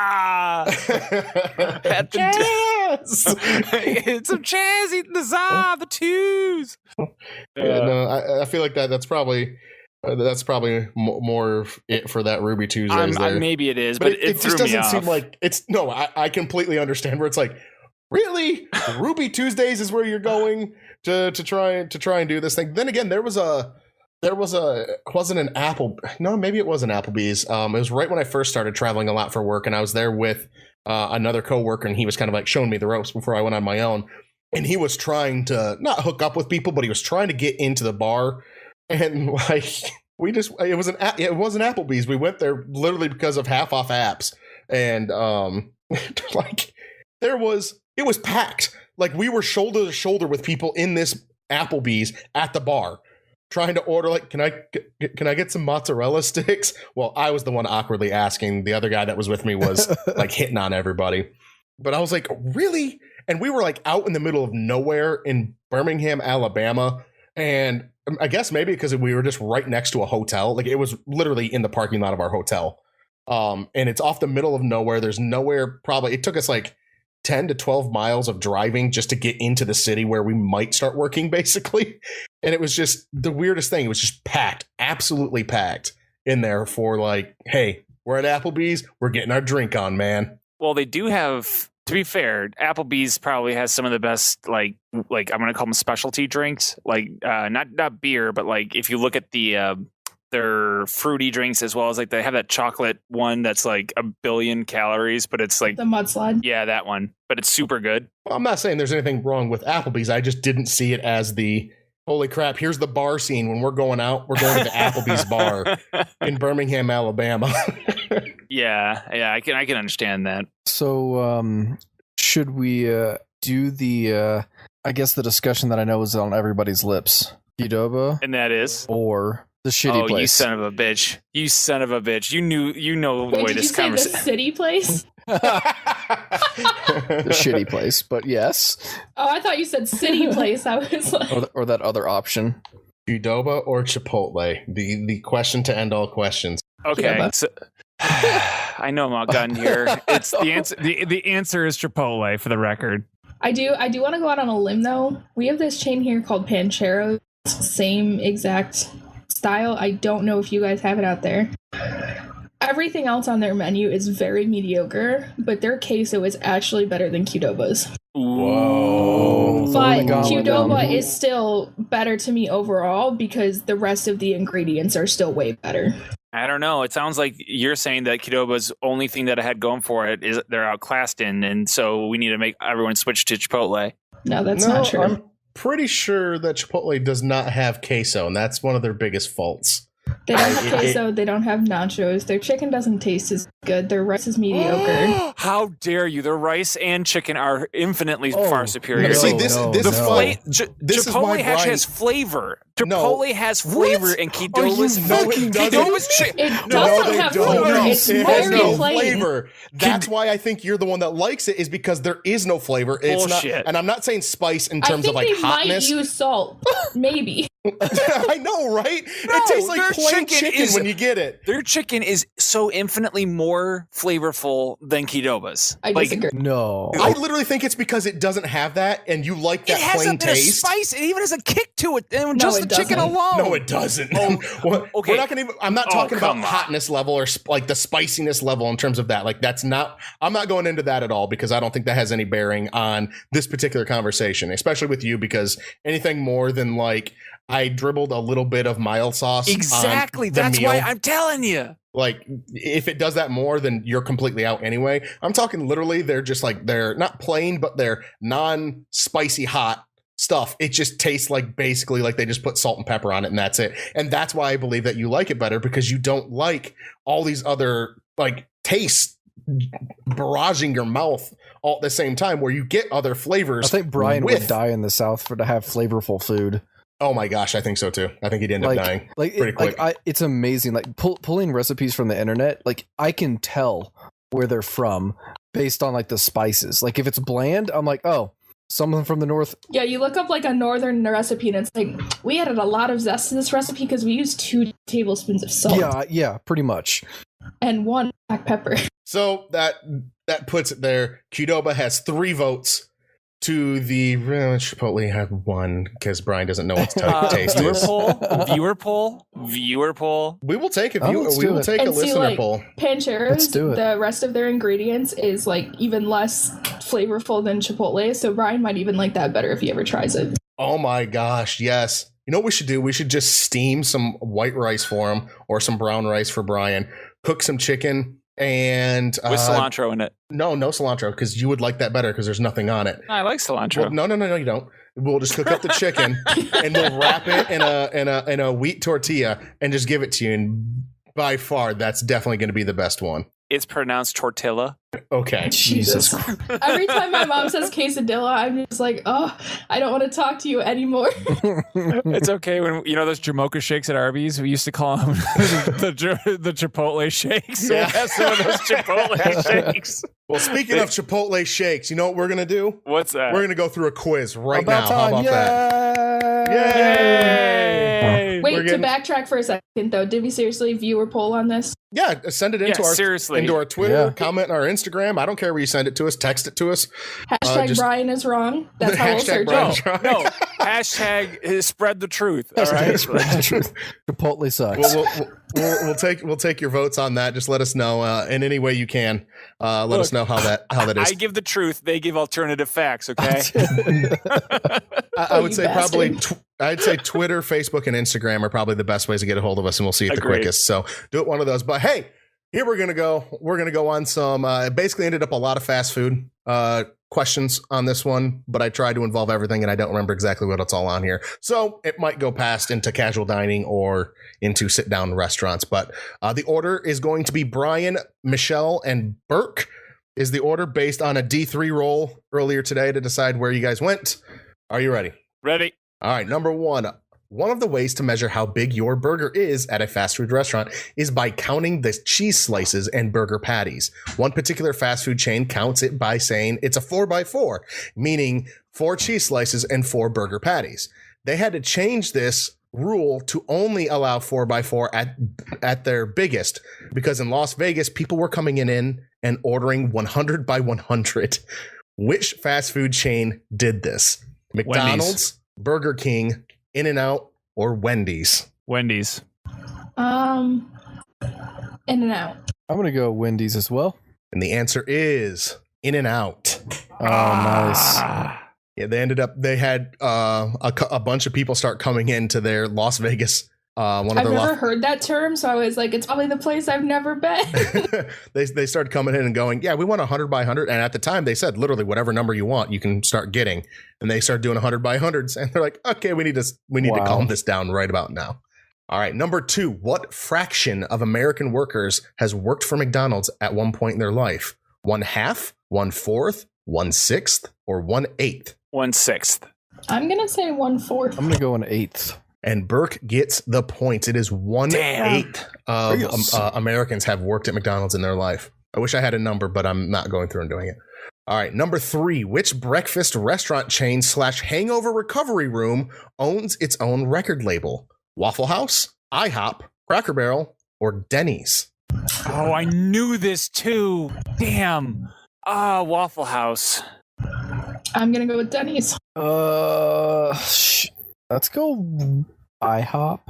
At the Yes. It's some Chaz eating the za, the twos. Yeah, no, I feel like that's probably more it for that Ruby Tuesdays there. Maybe it is, but it threw just me doesn't off. seem like it's. No, I completely understand where it's like, really, Ruby Tuesdays is where you're going to try and do this thing. Then again, there was a wasn't an Apple. No, maybe it was an Applebee's. It was right when I first started traveling a lot for work, and I was there with another coworker, and he was kind of like showing me the ropes before I went on my own. And he was trying to not hook up with people, but he was trying to get into the bar. And like it was an Applebee's. We went there literally because of half off apps, and like it was packed. Like we were shoulder to shoulder with people in this Applebee's at the bar. trying to order, like, can I get some mozzarella sticks? Well, I was the one awkwardly asking. The other guy that was with me was like hitting on everybody. But I was like, really? And we were like out in the middle of nowhere in Birmingham, Alabama. And I guess maybe because we were just right next to a hotel. Like, it was literally in the parking lot of our hotel. And it's off the middle of nowhere. There's nowhere, probably, it took us like 10 to 12 miles of driving just to get into the city where we might start working, basically. And it was just the weirdest thing. It was just packed, absolutely packed in there for like, hey, we're at Applebee's. We're getting our drink on, man. Well, they do have, to be fair, Applebee's probably has some of the best, like I'm going to call them specialty drinks, like not beer, but like if you look at their fruity drinks, as well as like they have that chocolate one that's like 1 billion calories, but it's like The mudslide. yeah, that one, but it's super good. I'm not saying there's anything wrong with Applebee's. I just didn't see it as the holy crap. Here's the bar scene when we're going out. We're going to the Applebee's bar in Birmingham, Alabama. yeah, I can understand that. So, should we do the? I guess the discussion that I know is on everybody's lips. Qdoba And that is, or the shitty oh, place? you son of a bitch! You son of a bitch! You know the Wait, way did you this say the conversation. city place? The shitty place, but yes, Oh, I thought you said city place. I was like, or that other option. Qdoba or Chipotle? The question to end all questions. Okay, Qdoba. so, I know I'm outgunned here. It's the answer. The answer is Chipotle, for the record. I do want to go out on a limb though. We have this chain here called Pancheros, same exact style. I don't know if you guys have it out there. Everything else on their menu is very mediocre, but their queso is actually better than Qdoba's. Whoa! But Gauntlet down. Qdoba is still better to me overall because the rest of the ingredients are still way better. I don't know. It sounds like you're saying that Qdoba's only thing that it had going for it is they're outclassed in, and so we need to make everyone switch to Chipotle. No, that's not true. I'm pretty sure that Chipotle does not have queso, and that's one of their biggest faults. They don't have It- queso, they don't have nachos, their chicken doesn't taste as good, their rice is mediocre. How dare you? Their rice and chicken are infinitely Oh, far superior. no, See, this no, is no. fun. Chipotle This is why actually Brian- has flavor. No. Chipotle has flavor, What? and Are you Qdoba's fucking Qdoba's It No, doesn't they have don't. flavor, No, it's it has very no plain. flavor. That's why I think you're the one that likes it, is because there is no flavor. It's Bullshit. not, and I'm not saying spice in I terms think of like they hotness. might use salt. Maybe. I know, right? No, it tastes their like plain chicken chicken is- when you get it. Their chicken is so infinitely more flavorful than Qdoba's. I disagree. No, I literally think it's because it doesn't have that, and you like It that has a plain bit of taste. spice. It even has a kick to it, and No, just it the chicken doesn't. alone. No, it doesn't. okay. We're not gonna even, I'm not Oh, talking about come on. hotness level or like the spiciness level in terms of that. Like, that's not, I'm not going into that at all because I don't think that has any bearing on this particular conversation, especially with you, because anything more than like, I dribbled a little bit of mild sauce. on Exactly. the That's why meal. I'm telling you. Like, if it does that more, then you're completely out anyway. I'm talking literally, they're just like, they're not plain, but they're non-spicy hot stuff. It just tastes like basically like they just put salt and pepper on it and that's it. And that's why I believe that you like it better, because you don't like all these other like tastes barraging your mouth all at the same time, where you get other flavors. I think Brian with- would die in the South to have flavorful food. Oh my gosh, I think so too. I think he'd end up dying. Pretty quick. It's amazing. Like pulling recipes from the internet, like I can tell where they're from based on like the spices. Like if it's bland, I'm like, oh, someone from the north. Yeah, you look up like a northern recipe and it's like, we added a lot of zest to this recipe because we used 2 tablespoons of salt Yeah, pretty much. and 1 black pepper. So that puts it there. Qdoba has 3 votes to the Chipotle had 1 because Brian doesn't know what taste Viewer is. viewer poll. We will take a Oh, view. let's We do will it. take a And see, listener like, poll. Let's Pancheros, do it. the rest of their ingredients is like even less flavorful than Chipotle, so Brian might even like that better if he ever tries it. Oh my gosh, yes. You know what we should do? We should just steam some white rice for him or some brown rice for Brian. Cook some chicken and With cilantro in it. No cilantro, because you would like that better because there's nothing on it. I like cilantro. Well, no, you don't. We'll just cook up the chicken and we'll wrap it in a wheat tortilla and just give it to you. And by far, that's definitely going to be the best one. It's pronounced tortilla. Okay. Jesus. Every time my mom says quesadilla, I'm just like, oh, I don't want to talk to you anymore. It's okay when you know those Jamocha shakes at Arby's. We used to call them the Chipotle shakes. So Yeah. we'll have some of those Chipotle shakes. Well, speaking of Chipotle shakes, you know what we're gonna do? What's that? We're gonna go through a quiz right About now. How time. about that? Yay! Wait, We're getting- to backtrack for a second though, did we seriously viewer poll on this? Yeah, send it into Yeah, our seriously. into our Twitter, Yeah. comment on our Instagram. I don't care where you send it to us. Text it to us. Hashtag just- Brian is wrong. That's how we'll Hashtag search Brian it. is wrong. No, hashtag spread the truth. All right. Spread the truth. Chipotle sucks. We'll take your votes on that. Just let us know in any way you can. Let us know how that is. I give the truth. They give alternative facts. Okay. I would you say probably bastard. I'd say Twitter, Facebook, and Instagram are probably the best ways to get a hold of us, and we'll see it the Agreed. quickest. So do it one of those. But hey, here we're gonna go. We're gonna go on some. It basically ended up a lot of fast food questions on this one, but I tried to involve everything, and I don't remember exactly what it's all on here. So it might go past into casual dining or into sit down restaurants. But the order is going to be Brian, Michelle, and Burke. Is the order based on a D3 roll earlier today to decide where you guys went? Are you ready? Ready? All right, number one. One of the ways to measure how big your burger is at a fast food restaurant is by counting the cheese slices and burger patties. One particular fast food chain counts it by saying it's a 4x4, meaning 4 cheese slices and 4 burger patties. They had to change this rule to only allow 4x4 at their biggest, because in Las Vegas, people were coming in and ordering 100 by 100. Which fast food chain did this? McDonald's, Burger King, In-N-Out, or Wendy's? Wendy's. In-N-Out. I'm gonna go Wendy's as well. And the answer is In-N-Out. Oh, nice. Yeah, they had a bunch of people start coming into their Las Vegas. One of I've their never heard that term, so I was like, it's probably the place I've never been. they started coming in and going, yeah, we want 100 by 100. And at the time they said literally whatever number you want, you can start getting. And they started doing 100 by 100s. And they're like, okay, we need to Wow. calm this down right about now. All right, number 2. What fraction of American workers has worked for McDonald's at one point in their life? 1/2, 1/4, 1/6, or 1/8? 1/6. I'm gonna say 1/4. I'm gonna go an 1/8. And Burke gets the points. It is 1/8 of Yes. Americans have worked at McDonald's in their life. I wish I had a number, but I'm not going through and doing it. All right, number 3. Which breakfast restaurant chain / hangover recovery room owns its own record label? Waffle House, IHOP, Cracker Barrel, or Denny's? Oh, I knew this too. Damn. Waffle House. I'm gonna go with Denny's. Let's go IHOP.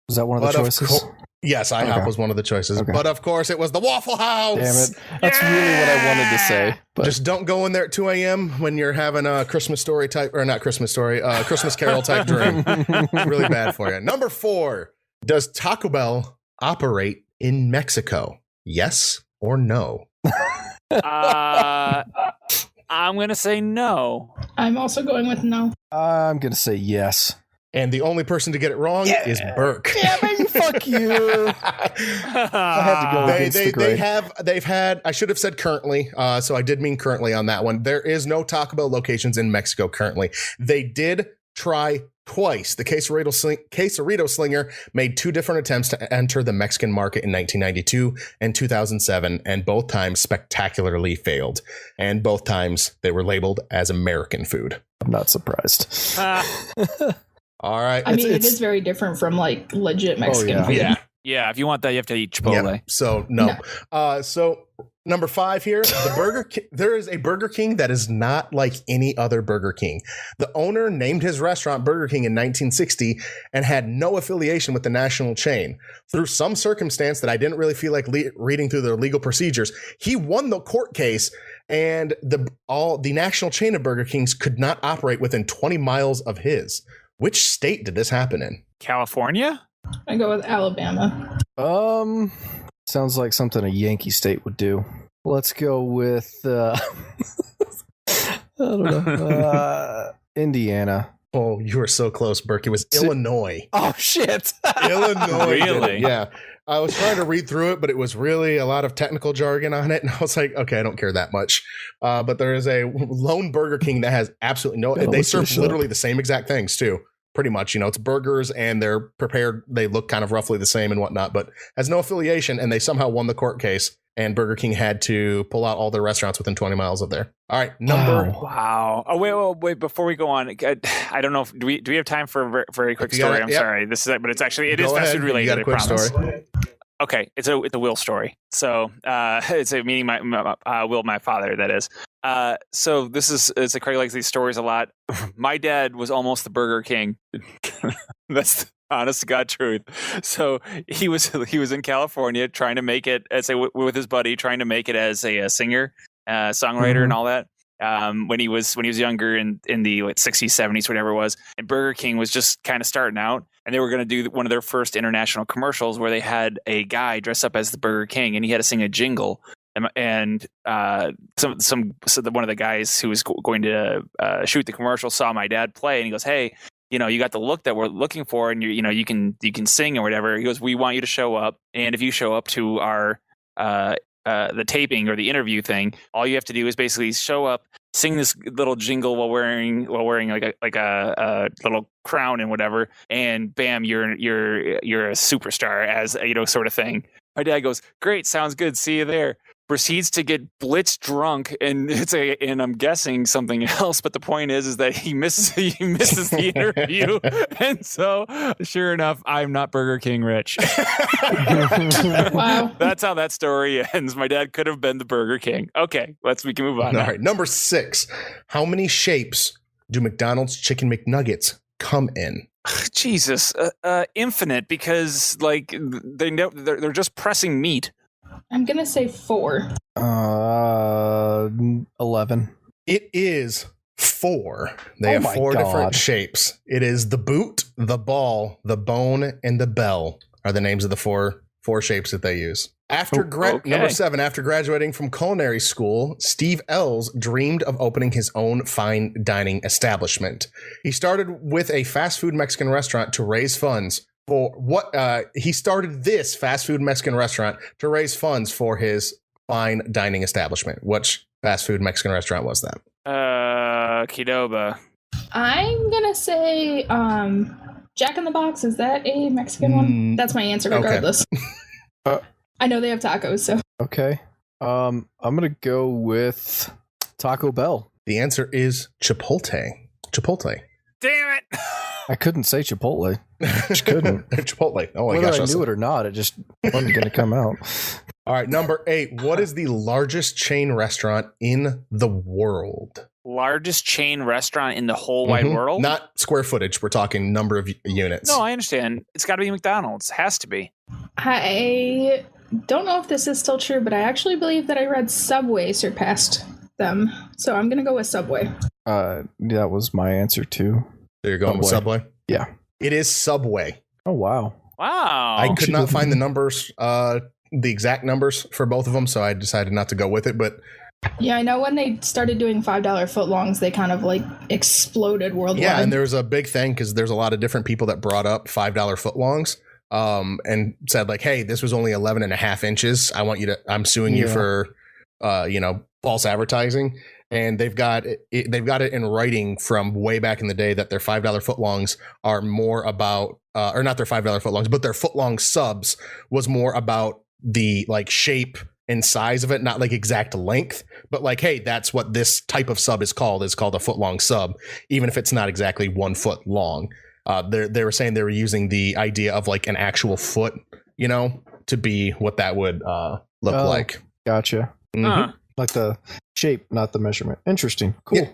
Is that one of the But of choices? Yes, IHOP Okay. was one of the choices. Okay. But of course, it was the Waffle House. Damn it. That's really what I wanted to say. But Just don't go in there at 2 a.m. when you're having a Christmas story type, or not Christmas story, Christmas Carol type dream. Really bad for you. Number 4. Does Taco Bell operate in Mexico? Yes or no? I'm gonna say no. I'm also going with no. I'm gonna say yes. And the only person to get it wrong is Burke. Yeah, baby, fuck you. I had to go against the grain. They've had, I should have said currently, so I did mean currently on that one. There is no Taco Bell locations in Mexico currently. They did try twice. The Quesarito Slinger made 2 different attempts to enter the Mexican market in 1992 and 2007, and both times spectacularly failed. And both times they were labeled as American food. I'm not surprised. All right. I mean, it it's- is very different from like legit Mexican yeah. food. Yeah. Yeah, if you want that, you have to eat Chipotle. Yeah, so no. So number 5 here, there is a Burger King that is not like any other Burger King. The owner named his restaurant Burger King in 1960 and had no affiliation with the national chain. Through some circumstance that I didn't really feel like reading through the legal procedures, he won the court case, and the national chain of Burger Kings could not operate within 20 miles of his. Which state did this happen in? California? I go with Alabama. Sounds like something a Yankee state would do. Let's go with I don't know. Indiana. Oh, you were so close, Burke. It was Illinois. Oh shit. Illinois. did it, Really? Yeah. I was trying to read through it, but it was really a lot of technical jargon on it. And I was like, okay, I don't care that much. But there is a lone Burger King that has absolutely no, Gotta they look serve this up. literally the same exact things too. Pretty much, you know, it's burgers and they're prepared. They look kind of roughly the same and whatnot, but has no affiliation. And they somehow won the court case. And Burger King had to pull out all their restaurants within 20 miles of there. All right, number. Wow. Wow. Oh wait. Before we go on, I don't know if do we have time for a very quick If you got story? it, I'm yep. sorry. This is, but it's actually it is Go fast ahead. food You related. got a I quick promise. story. Okay, it's a Will story. So it's a meaning Will, my father, that is. So it's a Craig likes these stories a lot. My dad was almost the Burger King. That's the honest to God truth. So he was in California trying to make it with his buddy, trying to make it as a singer, songwriter, and all that. When he was younger in the 60s, 70s, whatever it was, and Burger King was just kind of starting out, and they were going to do one of their first international commercials where they had a guy dress up as the Burger King, and he had to sing a jingle. And one of the guys who was going to shoot the commercial saw my dad play, and he goes, "Hey, you know, you got the look that we're looking for, and you can sing or whatever." He goes, "We want you to show up, and if you show up to our the taping or the interview thing, all you have to do is basically show up, sing this little jingle while wearing like a little crown and whatever, and bam, you're a superstar, as sort of thing." My dad goes, "Great, sounds good. See you there." Proceeds to get blitz drunk, and and I'm guessing something else, but the point is that he misses the interview, and so sure enough, I'm not Burger King rich. Wow. That's how that story ends. My dad could have been the Burger King. Okay, we can move on. All now. right, number 6. How many shapes do McDonald's Chicken McNuggets come in? Jesus, infinite, because like they know they're just pressing meat. I'm gonna say 4. 11. It is 4. They Oh have my 4 different God. shapes. It is the boot, the ball, the bone, and the bell are the names of the four shapes that they use. Okay. Number 7, after graduating from culinary school, Steve Ells dreamed of opening his own fine dining establishment. He started with a fast food Mexican restaurant to raise funds for he started this fast food Mexican restaurant to raise funds for his fine dining establishment. Which fast food Mexican restaurant was that? Qdoba. I'm gonna say Jack in the Box. Is that a Mexican one? That's my answer okay. regardless. I know they have tacos, so Okay. I'm gonna go with Taco Bell. The answer is Chipotle. Chipotle. Damn it! I couldn't say Chipotle. Just couldn't. Chipotle. Oh my Whether gosh. I knew it or not, it just wasn't gonna come out. All right, number 8. What is the largest chain restaurant in the world? Largest chain restaurant in the whole wide Mhm. world? Not square footage. We're talking number of units. No, I understand. It's got to be McDonald's. Has to be. I don't know if this is still true, but I actually believe that I read Subway surpassed them. So I'm gonna go with Subway. That was my answer too. So you're going with Subway? Yeah. It is Subway. Oh wow. Wow. I could not find the numbers, the exact numbers for both of them, so I decided not to go with it. But Yeah, I know when they started doing $5 footlongs, they kind of like exploded worldwide. yeah, and there was a big thing because there's a lot of different people that brought up $5 footlongs and said like, hey, this was only 11 and a half inches. I'm suing you Yeah. for, false advertising. And they've got it in writing from way back in the day that their $5 footlongs are more about, or not their $5 footlongs, but their footlong subs was more about the like shape and size of it, not like exact length, but like, hey, that's what this type of sub is called a footlong sub, even if it's not exactly 1 foot long. They were saying they were using the idea of like an actual foot, to be what that would look Oh. like. Gotcha. Mhm. Huh. Like the shape, not the measurement. Interesting. Cool. Yeah.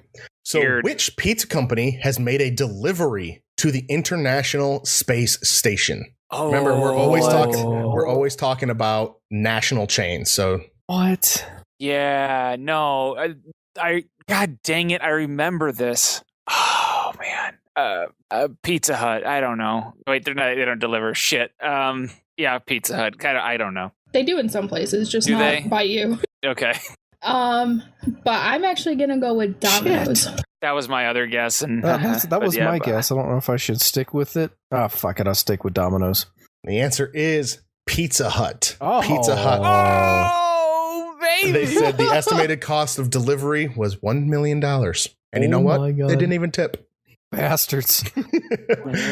So, Weird. which pizza company has made a delivery to the International Space Station? Oh, Remember, we're always What? talking about national chains. So, What? Yeah, no. God dang it, I remember this. Oh man. Pizza Hut. I don't know. Wait, they don't deliver shit. Yeah, Pizza Hut. Kind of. I don't know. They do in some places, just Do not they? by you. Okay, But I'm actually gonna go with Domino's. that was my other guess, and That but was yeah, my but- guess. I don't know if I should stick with it. Ah, fuck it. I'll stick with Domino's. the answer is Pizza Hut. Oh. Pizza Hut. Oh, baby! They said the estimated cost of delivery was $1 million. And you know Oh what? my God. They didn't even tip. Bastards.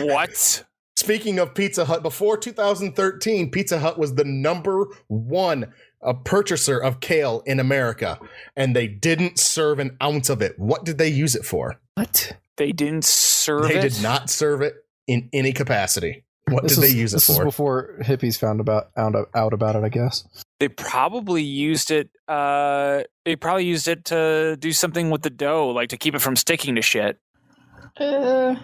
What? Speaking of Pizza Hut, before 2013, Pizza Hut was the number one purchaser of kale in America, and they didn't serve an ounce of it. What did they use it for? What? They didn't serve They it? did not serve it in any capacity. What did they use it This is for? before hippies found out about it, I guess. They probably used it. They probably used it to do something with the dough, like to keep it from sticking to shit. I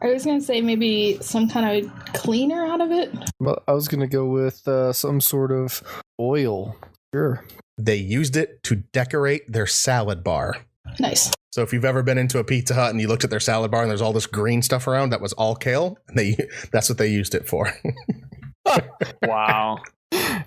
was gonna say maybe some kind of cleaner out of it. Well, I was gonna go with some sort of oil. Sure. They used it to decorate their salad bar. Nice. So if you've ever been into a Pizza Hut and you looked at their salad bar and there's all this green stuff around, that was all kale. That's what they used it for. Wow.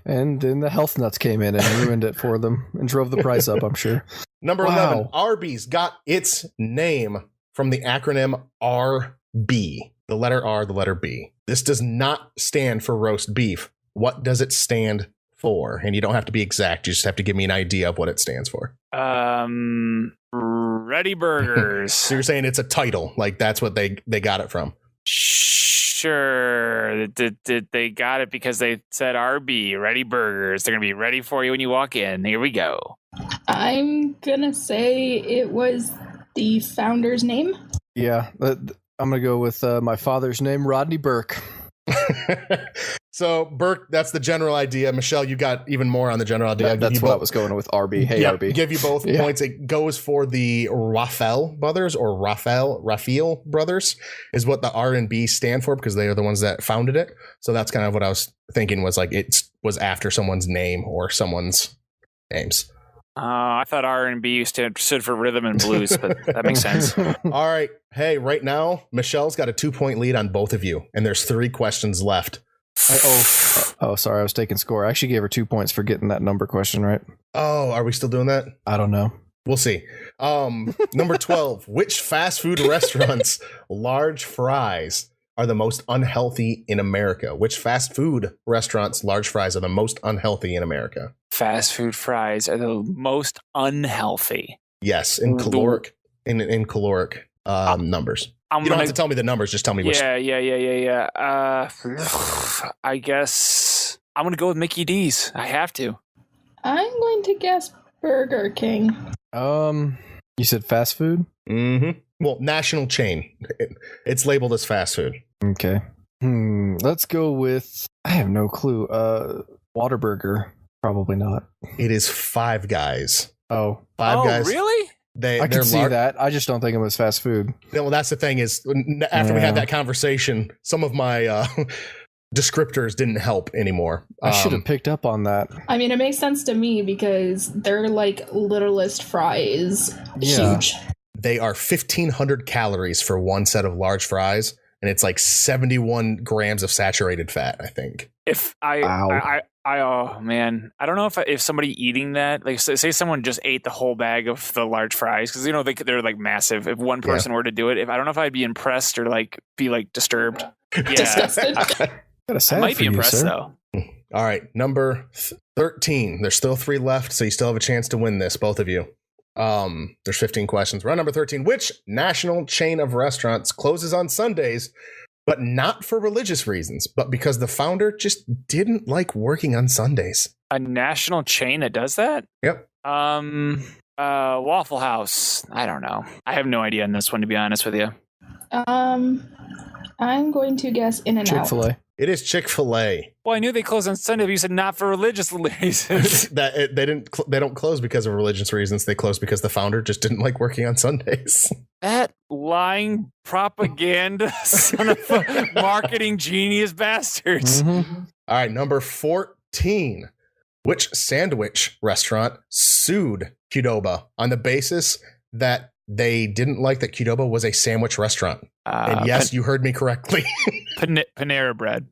And then the health nuts came in and ruined it for them and drove the price up, I'm sure. Number Wow. 11, Arby's got its name from the acronym RB. The letter R, the letter B. This does not stand for roast beef. What does it stand for? And you don't have to be exact. You just have to give me an idea of what it stands for. Ready Burgers. So you're saying it's a title. Like that's what they got it from. Sure. They got it because they said RB, Ready Burgers. They're going to be ready for you when you walk in. Here we go. I'm gonna say it was the founder's name. Yeah, I'm gonna go with my father's name, Rodney Burke. So Burke, that's the general idea. Michelle, you got even more on the general idea. That's what I was going with. RB. Hey, Yeah, RB. give you both Yeah. points. It goes for the Raphael brothers or Raphael brothers is what the R and B stand for because they are the ones that founded it. So that's kind of what I was thinking was like it was after someone's name or someone's names. I thought R&B stood for rhythm and blues, but that makes sense. All right. Hey, right now, Michelle's got a 2-point lead on both of you, and there's 3 questions left. Oh, sorry, I was taking score. I actually gave her 2 points for getting that number question right. Oh, are we still doing that? I don't know. We'll see. Number 12, which fast food restaurants large fries are the most unhealthy in America? Which fast food restaurants large fries are the most unhealthy in America? Fast food fries are the most unhealthy. Yes, in caloric numbers. I'm You don't have to tell me the numbers, just tell me which. Yeah. I guess I'm gonna go with Mickey D's. I have to. I'm going to guess Burger King. You said fast food? Mm-hmm. Well, national chain. It's labeled as fast food. Okay. Let's go with I have no clue. Whataburger. Probably not. It is Five Guys. Oh. Five Guys. Really? I They're can see that. I just don't think it was fast food. Well, that's the thing is after we had that conversation, some of my descriptors didn't help anymore. I should have picked up on that. I mean, it makes sense to me because their like Littlest fry is Yeah. huge. They are 1,500 calories for one set of large fries, and it's like 71 grams of saturated fat, I think. If Wow. oh man, I don't know if somebody eating that, like say someone just ate the whole bag of the large fries because they're like massive. If one person were to do it, I don't know if I'd be impressed or like be like disturbed. Yeah, Disgusted. Kinda sad I might for be you, impressed sir. though. All right, number 13. There's still 3 left, so you still have a chance to win this, both of you. There's 15 questions. We're on number 13. Which national chain of restaurants closes on Sundays, but not for religious reasons, but because the founder just didn't like working on Sundays? A national chain that does that? Yep. Waffle House. I don't know. I have no idea on this one, to be honest with you. I'm going to guess In-N-Out. Chick-fil-A. It is Chick-fil-A. Well, I knew they closed on Sunday, but you said not for religious reasons. They don't close because of religious reasons. They close because the founder just didn't like working on Sundays. That lying propaganda son of a marketing genius bastards. Mhm. All right, number 14. Which sandwich restaurant sued Qdoba on the basis that they didn't like that Qdoba was a sandwich restaurant? And yes, you heard me correctly. Panera Bread.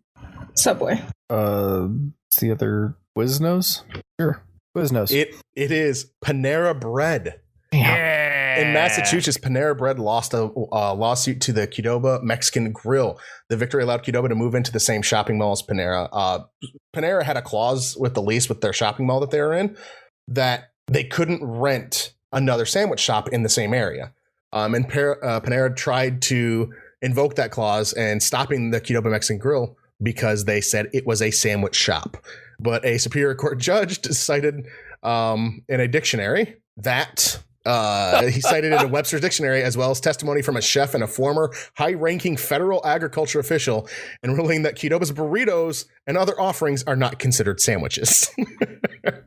Subway. What's the other Quiznos? Sure. Quiznos. It is Panera Bread. Damn. Yeah. In Massachusetts, Panera Bread lost a lawsuit to the Qdoba Mexican Grill. The victory allowed Qdoba to move into the same shopping mall as Panera. Panera had a clause with the lease with their shopping mall that they were in that they couldn't rent another sandwich shop in the same area. And Panera tried to invoke that clause and stopping the Qdoba Mexican Grill because they said it was a sandwich shop. But a Superior Court judge cited in a dictionary that he cited in a Webster's dictionary, as well as testimony from a chef and a former high-ranking federal agriculture official, and ruling that Qdoba's burritos and other offerings are not considered sandwiches.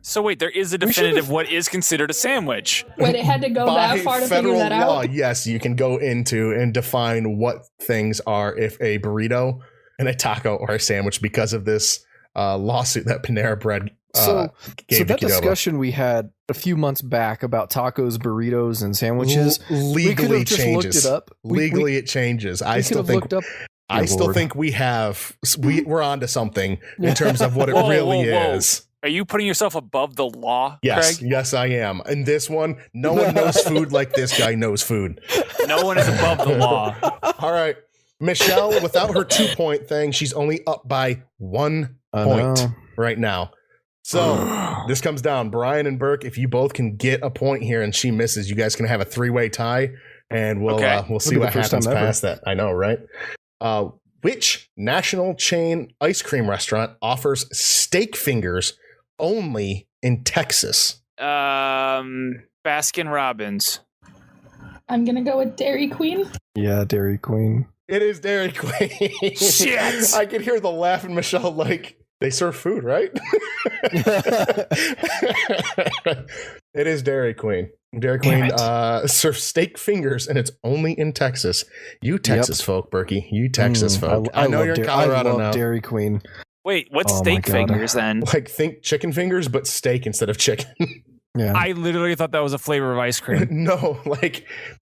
So wait, there is a definitive what is considered a sandwich. Wait, it had to go By that far to federal figure that law, out? yes, you can go into and define what things are if a burrito and a taco are a sandwich because of this lawsuit that Panera Bread So gave to that Qdoba. discussion we had a few months back about tacos, burritos, and sandwiches, we could legally have just changes. looked it up. Legally, it changes. I we still could have think looked up. I Dear still Lord. think we're onto something in terms of what it Whoa, really whoa, whoa. is. Are you putting yourself above the law, Yes, Craig? yes, I am. In this one, no one knows food like this guy knows food. No one is above the law. All right, Michelle, without her 2-point thing, she's only up by 1 I point know. right now. So this comes down. Brian and Burke, if you both can get a point here and she misses, you guys can have a 3-way tie, and we'll Okay. we'll see be the what first happens time ever. past that. I know, right? Which national chain ice cream restaurant offers steak fingers only in Texas? Baskin Robbins. I'm gonna go with Dairy Queen. Yeah, Dairy Queen. It is Dairy Queen. Shit! I can hear the laugh in Michelle like, they serve food, right? It is Dairy Queen. Dairy Queen serves steak fingers, and it's only in Texas. You Texas folk, Berkey. You Texas folk. I know love you're in Dairy- Colorado I love now. Dairy Queen. Wait, what's Oh my steak God. fingers then? Like, think chicken fingers, but steak instead of chicken. Yeah. I literally thought that was a flavor of ice cream. No, like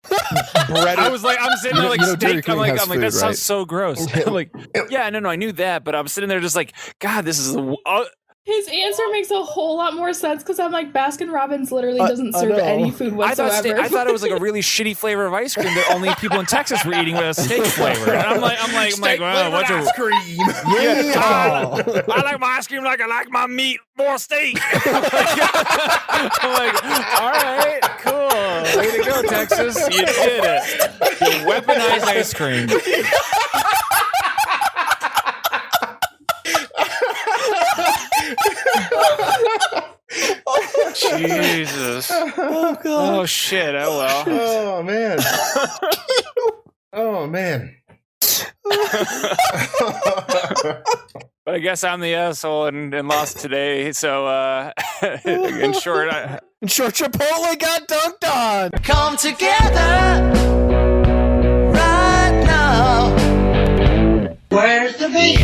breaded. I was like, I'm sitting there like You know Dairy steak. Queen I'm like, has that food, sounds right? so gross. I'm like, yeah, no, I knew that, but I'm sitting there just like, God, this is. His answer makes a whole lot more sense because I'm like, Baskin Robbins literally doesn't I serve know. any food I whatsoever. thought it was like a really shitty flavor of ice cream that only people in Texas were eating with a steak flavor. And I'm like, well, what's ice a cream. I like my ice cream like I like my meat, more steak. I'm like, all right, cool. Way to go, Texas. You did it. You weaponized ice cream. Jesus. Oh god. Oh, shit. Oh, well. Oh man. Oh man. But I guess I'm the asshole and lost today. So, in short, And short Chipotle got dunked on. Come together right now. Where's the beat?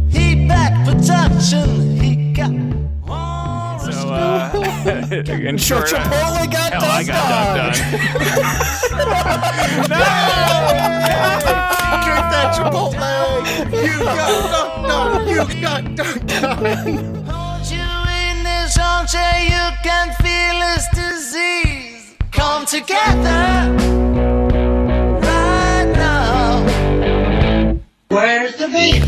He back production. He got one. so in Short short, Chipotle got hell, I dunked got on. dunked on. Drink that Chipotle. You got dunked on. Hold you in this armchair, you can feel his disease. Come together right now. Where's the beat?